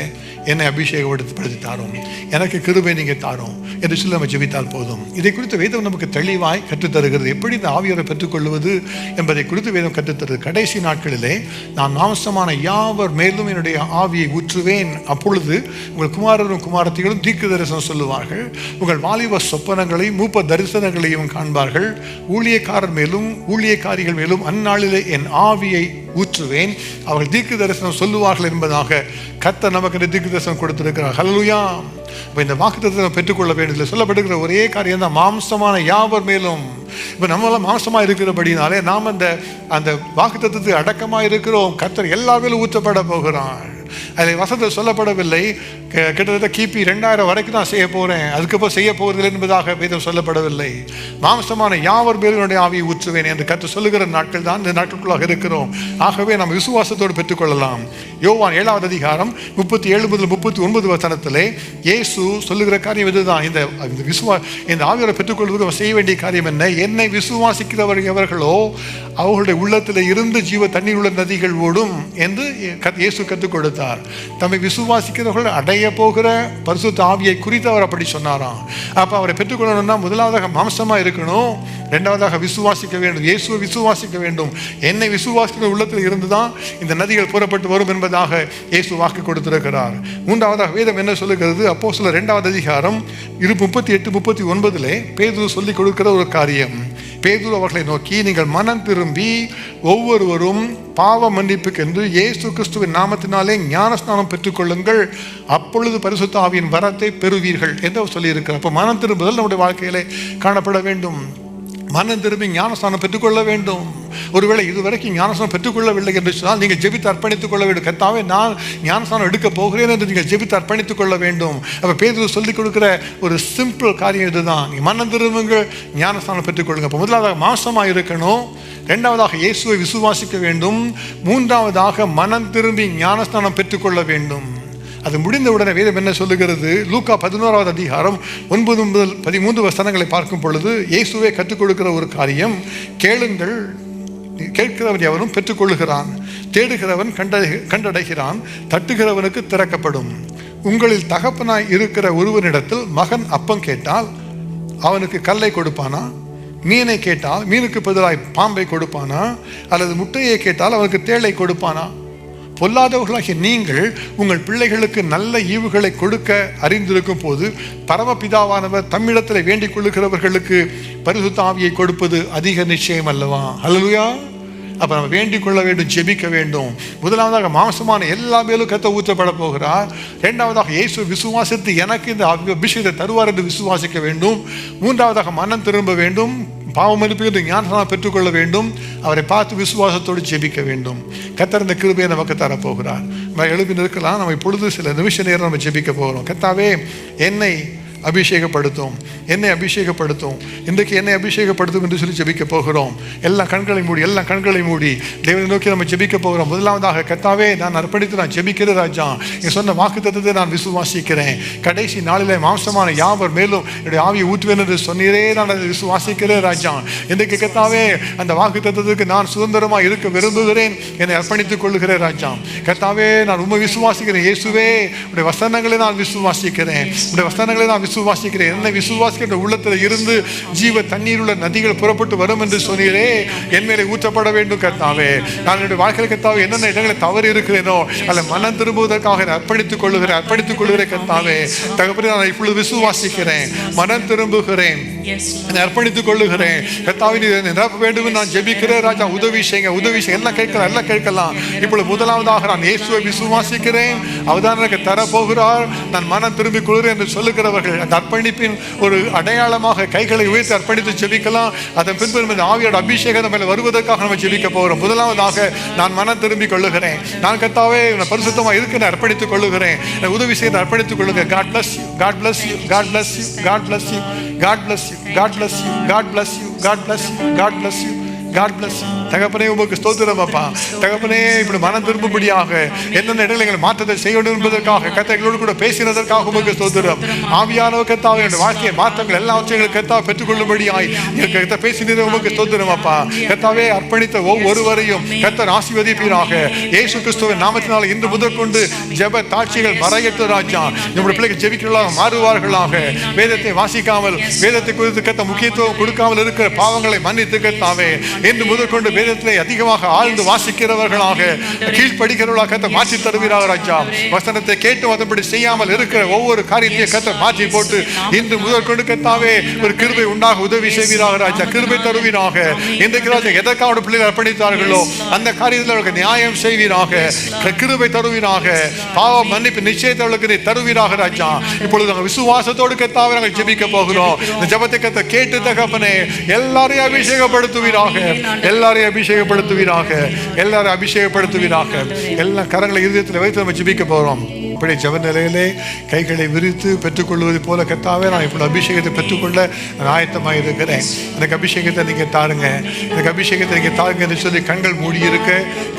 என்னை அபிஷேகப்படுத்தி தாரும், எனக்கு கிருபை நீங்கள் தாரும் என்று சொல்லி நம்ம ஜெபித்தால் போதும். இதை குறித்து வேதம் நமக்கு தெளிவாய் கற்றுத்தருகிறது. எப்படி இந்த ஆவியரை பெற்றுக்கொள்வது என்பதை குறித்து வேதம் கற்றுத்தருது. கடைசி நாட்களிலே நான் மாம்சமான யாவர் மேலும் என்னுடைய ஆவியை ஊற்றுவேன், அப்பொழுது உங்கள் குமாரரும் குமாரத்திகளும் தீர்க்க தரிசனம் சொல்லுவார்கள், உங்கள் வாலிப சொப்பனங்களையும் மூப்ப தரிசனங்களையும் காண்பார்கள், ஊழியக்காரர் மேலும் ஊழியக்காரிகள் மேலும் அந்நாளிலே என் ஆவியை ஊற்றுவேன், அவர்கள் தீர்க்க தரிசனம் சொல்லுவார்கள் என்பதாக கர்த்தர் நமக்கு தீர்க்க தரிசனம் கொடுத்திருக்கிறார். ஹல்லேலூயா. இப்போ இந்த வாக்குத்தத்தத்தை பெற்றுக்கொள்ள வேண்டியதில் சொல்லப்படுகிற ஒரே காரியம் தான் மாம்சமான யாவர் மேலும். இப்போ நம்மளாம் மாம்சமாக இருக்கிறபடினாலே நாம் அந்த வாக்குத்தத்தத்துக்கு அடக்கமாக இருக்கிறோம். கர்த்தர் எல்லா மேலும் ஊற்றப்பட போகிறார். அதில் வசனத்தில் சொல்லப்படவில்லை கிட்டத்தட்ட கிபி 2000 வரைக்கும் நான் செய்ய போகிறேன், அதுக்கப்புறம் செய்ய போவதில்லை என்பதாக வேதம் சொல்லப்படவில்லை. மாம்சமான யாவர் மேலும் என்னுடைய ஆவியை ஊற்றுவேன் என்று கற்று சொல்லுகிற நாட்கள் தான் இந்த நாட்களுக்குள்ளாக இருக்கிறோம். ஆகவே நாம் விசுவாசத்தோடு பெற்றுக்கொள்ளலாம். யோவான் 7வது அதிகாரம் 37 முதல் 39 வசனத்திலே இயேசு சொல்லுகிற காரியம் இதுதான். இந்த ஆவியை பெற்றுக்கொள்வதற்கு செய்ய வேண்டிய காரியம் என்ன? என்னை விசுவாசிக்கிறவர்கள் எவர்களோ அவர்களுடைய உள்ளத்தில் இருந்து ஜீவ தண்ணீர் உள்ள நதிகள் ஓடும் என்று இயேசு கற்றுக் கொடுத்தார். தம்மை விசுவாசிக்கிறவர்கள் அடைய போகிற பரிசுத்த ஆவியை குறித்து அவர் அப்படி சொன்னாராம். அப்போ அவரை பெற்றுக்கொள்ளணும்னா முதலாவதாக மாம்சமாக இருக்கணும், இரண்டாவதாக விசுவாசிக்க வேண்டும், இயேசுவை விசுவாசிக்க வேண்டும். என்னை விசுவாசிக்கிற உள்ளத்தில் இருந்து தான் இந்த நதிகள் புறப்பட்டு வரும் என்பதாக இயேசு வாக்கு கொடுத்திருக்கிறார். மூன்றாவதாக வேதம் என்ன சொல்லுகிறது? அப்போஸ்தலர் 2வது அதிகாரம் 38-39 பேதுரு சொல்லிக் கொடுக்கிற ஒரு காரியம். பேதுரு அவர்களை நோக்கி, நீங்கள் மனம் திரும்பி ஒவ்வொருவரும் பாவ மன்னிப்புக்கென்று இயேசு கிறிஸ்துவின் நாமத்தினாலே ஞானஸ்நானம் பெற்றுக்கொள்ளுங்கள், அப்பொழுது பரிசுத்த ஆவியின் வரத்தை பெறுவீர்கள் என்று சொல்லியிருக்கிறார். அப்போ மனம் திரும்புதல் நம்முடைய வாழ்க்கையிலே காணப்பட வேண்டும். மனம் திரும்பி ஞானஸ்நானம் பெற்றுக்கொள்ள வேண்டும். ஒருவேளை இதுவரைக்கும் ஞானஸ்நானம் பெற்றுக்கொள்ளவில்லை என்று சொன்னால் நீங்கள் ஜெபித்து அர்ப்பணித்துக் கொள்ள வேண்டும். கர்த்தாவே, நான் ஞானஸ்நானம் எடுக்க போகிறேன் என்று நீங்கள் ஜெபித்து அர்ப்பணித்துக் கொள்ள வேண்டும். அப்போ பேதுரு சொல்லிக் கொடுக்குற ஒரு சிம்பிள் காரியம் இதுதான். மனம் திரும்புங்க, ஞானஸ்நானம் பெற்றுக்கொள்ளுங்க. அப்போ முதலாவதாக மாம்சமாக இருக்கணும், இரண்டாவதாக இயேசுவை விசுவாசிக்க வேண்டும், மூன்றாவதாக மனம் திரும்பி ஞானஸ்நானம் பெற்றுக்கொள்ள வேண்டும். அது முடிந்தவுடனே வேதம் என்ன சொல்லுகிறது? லூக்கா 11வது அதிகாரம் 9 முதல் 13 வசனங்களை பார்க்கும் பொழுது இயேசுவே கற்றுக் கொடுக்கிற ஒரு காரியம், கேளுங்கள், கேட்கிறவன் எவனும் பெற்றுக்கொள்ளுகிறான், தேடுகிறவன் கண்டடைகிறான், தட்டுகிறவனுக்கு திறக்கப்படும். உங்களில் தகப்பனாய் இருக்கிற ஒருவனிடத்தில் மகன் அப்பம் கேட்டால் அவனுக்கு கல்லை கொடுப்பானா? மீனை கேட்டால் மீனுக்கு பதிலாய் பாம்பை கொடுப்பானா? அல்லது முட்டையை கேட்டால் அவனுக்கு தேளை கொடுப்பானா? பொல்லாதவர்களாகிய நீங்கள் உங்கள் பிள்ளைகளுக்கு நல்ல ஈவுகளை கொடுக்க அறிந்திருக்கும் போது பரமபிதாவானவர் தம்மிடத்தில் வேண்டிக் கொள்ளுகிறவர்களுக்கு பரிசுத்த ஆவியை கொடுப்பது அதிக நிச்சயம் அல்லவா? அல்லேலூயா. அப்போ நம்ம வேண்டிக் கொள்ள வேண்டும், ஜெபிக்க வேண்டும். முதலாவதாக மாம்சமான எல்லா மேலும் கர்த்தர் ஊற்றப்பட போகிறார். இரண்டாவதாக இயேசு விசுவாசித்து எனக்கு இந்த அபிஷேகத்தை தருவார் என்று விசுவாசிக்க வேண்டும். மூன்றாவதாக மனம் திரும்ப வேண்டும், பாவ மன்னிப்பு ஞானஸ்நானம் பெற்றுக்கொள்ள வேண்டும், அவரை பார்த்து விசுவாசத்தோடு ஜெபிக்க வேண்டும். கர்த்தர் இந்த கிருபையை நமக்கு தரப்போகிறார். நம்ம எழுப்பி நிற்கலாம். நம்ம இப்பொழுது சில நிமிஷ நேரம் நம்ம ஜெபிக்க போகிறோம். கர்த்தாவே, என்னை அபிஷேகப்படுத்தும், என்னை அபிஷேகப்படுத்தும், இன்றைக்கு என்னை அபிஷேகப்படுத்தும் என்று சொல்லி ஜெபிக்க போகிறோம். எல்லா கண்களை மூடி தேவனை நோக்கி நம்ம ஜெபிக்க போகிறோம். முதலாவதாக, கர்த்தாவே, நான் அர்ப்பணித்து நான் ஜெபிக்கிறேன் ராஜா. நீ சொன்ன வாக்குத்தத்தத்தை நான் விசுவாசிக்கிறேன். கடைசி நாளிலே மாம்சமான யாவர் மேலும் என்னுடைய ஆவியை ஊற்றுவேன் என்று சொன்னீரே, நான் அதை விசுவாசிக்கிறேன் ராஜா. இன்றைக்கு கர்த்தாவே, அந்த வாக்குத்தத்தத்துக்கு நான் சுதந்திரமாக இருக்க விரும்புகிறேன், என்னை அர்ப்பணித்துக் கொள்ளுகிறேன் ராஜா. கர்த்தாவே, நான் உண்மை விசுவாசிக்கிறேன். இயேசுவே, உடைய வசனங்களை நான் விசுவாசிக்கிறேன், உடைய வசனங்களை நான் விசுவாசிக்கிறேன். என்னை விசுவாசிக்கின்ற உள்ளத்தில் இருந்து ஜீவ தண்ணீர் உள்ள நதிகள் புறப்பட்டு வரும் என்று சொன்னீரே, என் மேலே ஊற்றப்பட வேண்டும் கர்த்தாவே. நான் என்னுடைய வாழ்க்கையில் கர்த்தாவே என்னென்ன இடங்களை தவறு இருக்கிறேனோ அல்ல மனம் திரும்புவதற்காக அர்ப்பணித்துக் கொள்ளுகிறேன் கர்த்தாவே. தகப்பனே, நான் இப்பொழுது விசுவாசிக்கிறேன், மனம் திரும்புகிறேன், என்னை அர்ப்பணித்துக் கொள்ளுகிறேன் கர்த்தாவே. நிரப்ப வேண்டும் நான் ஜெபிக்கிறேன் ராஜா. உதவி செய்யுங்க. எல்லாம் கேட்கலாம். இப்பொழுது முதலாவதாக நான் இயேசுவை விசுவாசிக்கிறேன், அவர்தான் எனக்கு தரப்போகிறார், நான் மனம் திரும்பிக் கொள்கிறேன் என்று சொல்லுகிறவர்கள் அந்த அர்ப்பணிப்பின் ஒரு அடையாளமாக கைகளை உயர்த்தி அர்ப்பணித்து ஜெபிக்கலாம். அதன் பின்பு ஆவியோட அபிஷேகம் மேலே வருவதற்காக நம்ம ஜெபிக்க போகிறோம். முதலாவதாக, நான் மனம் திரும்பிக் கொள்ளுகிறேன், நான் கர்த்தாவே பரிசுத்தமாக இருக்க அர்ப்பணித்துக் கொள்ளுகிறேன், உதவி செய்து அர்ப்பணித்துக் கொள்ளுங்க. God bless you, God bless you, God bless you, God bless you, God bless you, God bless you, God bless you, God bless you, God bless you, God bless you. தகப்பனே, உமக்கு ஸ்தோத்திரம் அப்பா. தகப்பனே, இப்படி மனம் திரும்பும்படியாக என்னென்ன இடங்களை எங்களை மாற்றத்தை செய்ய வேண்டும் என்பதற்காக கர்த்தர்களோடு கூட பேசினதற்காக உமக்கு ஸ்தோத்திரம். ஆவியானவர் கர்த்தாவே, என்னுடைய வாழ்க்கையை மாற்றங்கள் எல்லாவற்றையும் கர்த்தா பெற்றுக்கொள்ளும்படியாய் கர்த்தர் பேசினது உமக்கு ஸ்தோத்திரம் அப்பா. கர்த்தாவே, அர்ப்பணித்த ஒவ்வொருவரையும் கர்த்தர் ஆசீர்வதிப்பீராக. இயேசு கிறிஸ்துவின் நாமத்தினால் இன்று முதற்கொண்டு ஜெப தாட்சிகள் மறையற்ற ராஜா நம்முடைய பிள்ளைகள் ஜெபிக்கிறவர்களாக மாறுவார்களாக. வேதத்தை வாசிக்காமல், வேதத்தை குறித்து கர்த்தர் முக்கியத்துவம் கொடுக்காமல் இருக்கிற பாவங்களை மன்னித்து கர்த்தாவே என்று முதற்கொண்டு வேதத்திலே அதிகமாக ஆழ்ந்து வாசிக்கிறவர்களாக, கீழ்படிக்கிறவர்களாக கர்த்தர் மாற்றி தருவீராக ராஜா. வசனத்தை கேட்டு அதன்படி செய்யாமல் இருக்கிற ஒவ்வொரு காரியத்தையும் கர்த்தர் மாற்றி போட்டு இன்று முதற்கொண்டு கர்த்தாவே ஒரு கிருபை உண்டாக உதவி செய்வீராக ராஜா. கிருபை தருவீராக. இன்றைக்கு ராஜா எதற்காக பிள்ளைகள் அர்ப்பணித்தார்களோ அந்த காரியத்தில் அவர்களுக்கு நியாயம் செய்வீராக, கிருபை தருவீராக. பாவ மன்னிப்பு நிச்சயத்தை அவர்களுக்கு நீ தருவீராக ராஜா. இப்பொழுது நாங்கள் விசுவாசத்தோடு கர்த்தாவே நாங்கள் ஜெபிக்க போகிறோம். இந்த ஜெபத்தை கர்த்தர் கேட்டு தகப்பனே எல்லாரையும் அபிஷேகப்படுத்துவீராக. எல்லாரையும் அபிஷேகப்படுத்துவீராக, எல்லாரும் அபிஷேகப்படுத்துவீராக. எல்லா கரங்களை இதயத்தில் வைத்து நம்ம ஜெபிக்க போறோம். இப்படி ஜெப நிலையிலே கைகளை விரித்து பெற்றுக்கொள்வது போல கர்த்தாவே, நான் இப்படி அபிஷேகத்தை பெற்றுக்கொள்ள நான் ஆயத்தமாக இருக்கிறேன். எனக்கு அபிஷேகத்தை நீங்க தாருங்க, எனக்கு அபிஷேகத்தை நீங்க தாருங்க என்று சொல்லி கண்கள் மூடி இருக்க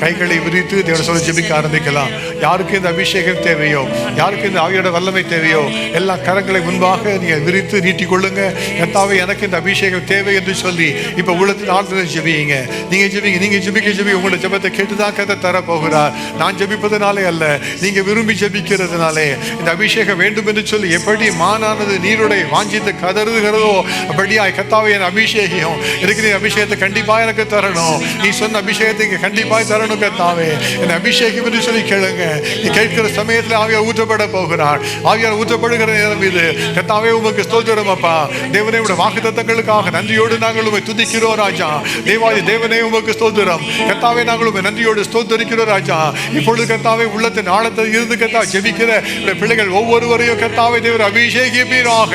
கைகளை விரித்து தேவனை சொல்ல ஜெபிக்க ஆரம்பிக்கலாம். யாருக்கு இந்த அபிஷேகம் தேவையோ, யாருக்கு இந்த ஆவியோட வல்லமை தேவையோ, எல்லா கரங்களை முன்பாக நீங்க விரித்து நீட்டிக் கொள்ளுங்க. கர்த்தாவே, எனக்கு இந்த அபிஷேகம் தேவை என்று சொல்லி இப்ப உள்ளத்தின் ஆழ்ந்து ஜெபிங்க. நீங்க ஜெபிங்க, நீங்க ஜெபிக்க ஜெபிக்க உங்களோட ஜெபத்தை கேட்டுதான் கர்த்தர் தர போகிறார். நான் ஜெபிப்பதனாலே அல்ல, நீங்க விரும்பி ஜெபிக்கிறதுனாலே. இந்த அபிஷேகம் வேண்டும் என்று சொல்லி எப்படி மானானது நீருடைய வாஞ்சித்து கதறுகிறதோ அப்படியாய் கர்த்தாவே, என் அபிஷேகம் இருக்கிற அபிஷேகத்தை கண்டிப்பா எனக்கு தரணும். நீ சொன்ன அபிஷேகத்தை இங்க கண்டிப்பாய் தரணும் கர்த்தாவே. என் அபிஷேகம் என்று சொல்லி கேளுங்க. நீ கேட்கிற சமயத்தில் ஆவியார் ஊற்றப்பட போகிறார். ஆவியார் ஊற்றப்படுகிற நேரம் இது. கர்த்தாவே, உமக்கு ஸ்தோத்திரம் அப்பா. தேவனே, உடைய வாக்குத்தத்தங்களுக்காக நன்றியோடு நாங்கள் உம்மை துதிக்கிறோம் ராஜா. தேவாதி தேவனே, உமக்கு ஸ்தோத்திரம். கர்த்தாவே, நாங்கள் உம்மை நன்றியோடு ஸ்தோத்திரிக்கிறோம் ராஜா. இப்பொழுது கர்த்தாவே, உள்ளத்தின் ஆழத்தில் இருந்து கர்த்தா ஜெபிக்கிற பிள்ளைகள் ஒவ்வொருவரையும் கர்த்தாவே தேவன் அபிஷேகிப்பீராக.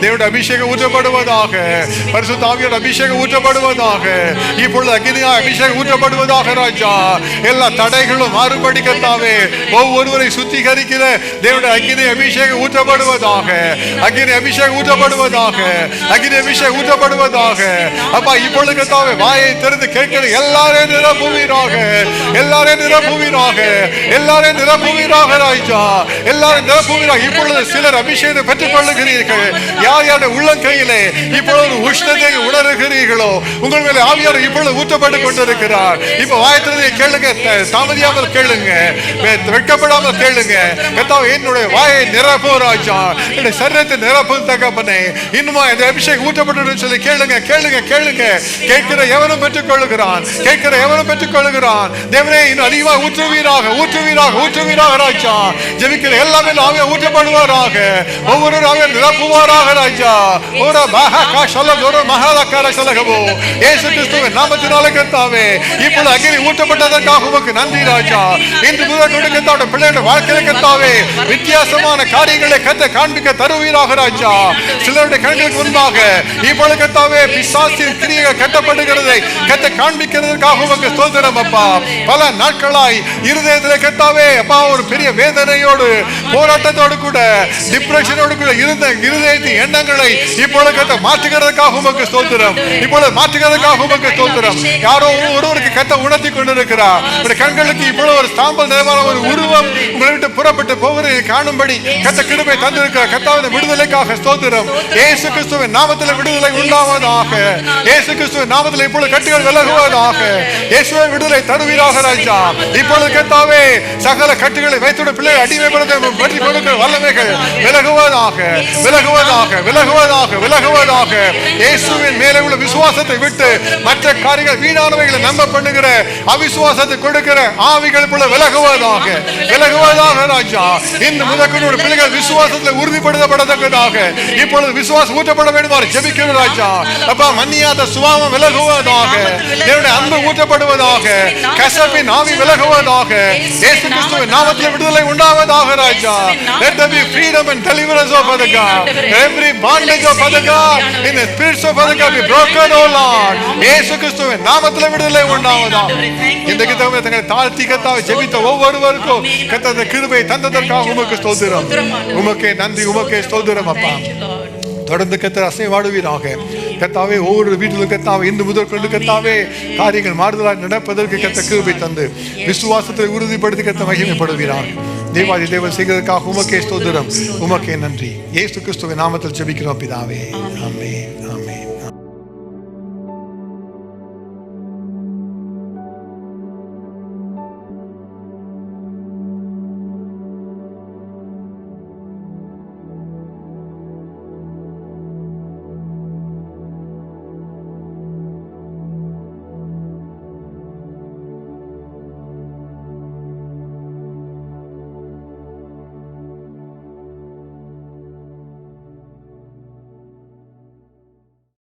தேவனுடைய அபிஷேகம் ஊற்றப்படுவதாக, பரிசுத்த ஆவியோட அபிஷேகம் ஊற்றப்படுவதாக, இப்பொழுது அக்னியா அபிஷேகம் ஊற்றப்படுவதாக ராஜா. எல்லா தடைகளும் மாறுபடி கர்த்தாவே ஒவ்வொருவரை சுத்திகரிக்கிற தேவனுடைய அக்னி அபிஷேகம் ஊற்றப்படுவதாக, அக்னி அபிஷேகம் ஊற்றப்படுவதாக, அக்னி அபிஷேகம் ஊற்றப்படுவதாக. அப்பா, இப்பொழுது கர்த்தாவே வாயை திறந்து கேட்கிற எல்லாரையும் நிரப்புவீராக, எல்லாரையும் நிரப்புவீராக, எல்லாரையும் நிரப்புவீராக ராஜா, எல்லாரும் நிரப்புவீராக. இப்பொழுது சிலர் அபிஷேகத்தை பெற்றுக் கொள்ளுகிறீர்கள். யார் யாருடைய உள்ளங்கையிலே இப்பொழுது உஷ்ணத்தை உணர்கிறீர்களோ உங்கள் மேலே ஆவியார் இப்பொழுது ஊற்றப்பட்டுக் கொண்டிருக்கிறார். இப்ப வாயத்திலே கேளுங்க, தாமதியாமல் கேளுங்க, வெட்கப்படாமல் கேளுங்க. கர்த்தாவே, என்னுடைய வாயை நிரப்பு ராஜா, என்னுடைய சரீரத்தை நிரப்பு தகப்பனே. இன்னுமா இந்த அபிஷேகம் ஊற்றப்பட்டு சொல்லி கேளுங்க, கேளுங்க, கேளுங்க. கேட்கிற எவனும் பெற்றுக் கொள்ளுகிறான், கேட்கிற எவனும் பெற்றுக் கொள்ளுகிறான். தேவனே, இன்னும் அதிகமாக ஊற்றுவீராக, ஊற்றுவீராக, ஊற்றுவீராக ராஜா. ஜெபிக்கிற எல்லாமே ஆவியா ஊற்றப்படுவாராக, ஒவ்வொரு ஆவியா நிரப்புவாராக ராஜா. ஒரு மகா சலக, ஒரு மகாலக்கார சலகவோ இயேசு கிறிஸ்துவின் நாமத்தினாலே கர்த்தாவே, இப்பொழுது அக்னி ஊற்றப்பட்டதற்காக உமக்கு நன்றி ராஜா. இன்று முதல் கொண்டு கர்த்தாவுடைய பிள்ளைகளுடைய வாழ்க்கையில கர்த்தாவே வித்தியாசமான காரியங்களை கர்த்த காண்பிக்க தருவீராக ராஜா. சிலருடைய கண்களுக்கு முன்பாக இப்பொழுது கர்த்தாவே பிசாசின் கிரியைகள் கட்டப்படுகிறதை கர்த்த காண்பிக்கிறதற்காக உமக்கு ஸ்தோத்திரம் அப்பா. பல நாட்களாய் இருதயத்திலே கர்த்தாவே அப்பா ஒரு பெரிய வேதனையோடு போராட்டத்தோடு கூட டிப்ரெஷனோடு கூட இருந்த இருதயத்தின் எண்ணங்களை இப்பொழுது கர்த்த மாற்றுகிறதற்காக உமக்கு ஸ்தோத்திரம், இப்பொழுது மாற்றுகிறதற்காக உமக்கு ஸ்தோத்திரம். யாரோ ஒருவருக்கு கர்த்த உணர்த்தி கொண்டிருக்கிறார். கண்களுக்கு இப்பொழுது ஒரு சாம்பல் நிறமான ஒரு உருவம் உங்களை விட்டு புறப்பட்டு போகிறதை காணும்படி கர்த்த கிருபை தந்திருக்கிறார். கர்த்தாவின் விடுதலைக்காக ஸ்தோத்திரம். இயேசு கிறிஸ்துவின் நாமத்தில் விடுதலை உண்டாவதாக, இயேசு கிறிஸ்துவின் நாமத்தில் இப்பொழுது கட்டுகள் விலகுவதாக, இயேசுவை விடுதலை தருவீராக ராஜா. இப்பொழுது கர்த்தாவே சகல கட்டுகளை வைத்துள்ள பிள்ளைகள் அடிமைப்படுத்த பற்றி கொடுக்கிற வல்லமைகள் விலகுவதாக, விலகுவதாக, விலகுவதாக, விலகுவதாக. இயேசுவின் மேலே உள்ள விசுவாசத்தை விட்டு மற்ற காரியங்கள் வீணானவைகளை நம்ப பண்ணுகிற அவிசுவாசத்தை கொடுக்கிற ஆவிகள் போல விலகுவதாக, விலகுவதாக ராஜா. இந்த முதற்கொண்டு பிள்ளைகள் விசுவாசத்தில் உறுதிப்படுத்தப்படத்தக்கதாக இப்பொழுது விசுவாசம் ஊற்றப்பட வேண்டுமாறு ஜெபிக்கிறோம் ராஜா. அப்பா, மன்னியாத சுபாவம் விலகுவதாக, தேவனுடைய அன்பு ஊற்றப்படுவதாக, கசப்பின் ஆவி விலகுவதாக, இயேசு கிறிஸ்துவின் நாமத்தில் விடுதலை உண்டாவதாக ராஜா. Let there be freedom and deliverance of Father God. Every bondage of Father God in the spirits of Father God be broken, oh Lord. இயேசு கிறிஸ்துவின் நாமத்தில் விடுதலை உண்டாவதாக. இந்த கிதமே தங்களை தாழ்த்தி கர்த்தாவை ஜெபித்த ஒவ்வொருவருக்கும் கர்த்தர் கிருபை தந்ததற்காக உமக்கு ஸ்தோத்திரம், உமக்கே நன்றி, உமக்கே ஸ்தோத்திரம் அப்பா. தொடர்ந்து கர்த்தர் அசைவாடுவீராக கர்த்தாவே. ஒவ்வொரு வீட்டிலும் கர்த்தாவே இன்று முதல் கொண்டு கர்த்தாவே காரியங்கள் மாறுதலாக நடப்பதற்கு கர்த்தர் கிருபை தந்து விசுவாசத்தை உறுதிப்படுத்தி கர்த்தர் மகிமைப்படுவீராக. தேவாதி தேவன் செய்கிறதுக்காக உமக்கே ஸ்தோத்திரம், உமக்கே நன்றி. இயேசு கிறிஸ்துவின் நாமத்தில் ஜெபிக்கிறோம் பிதாவே, ஆமென்.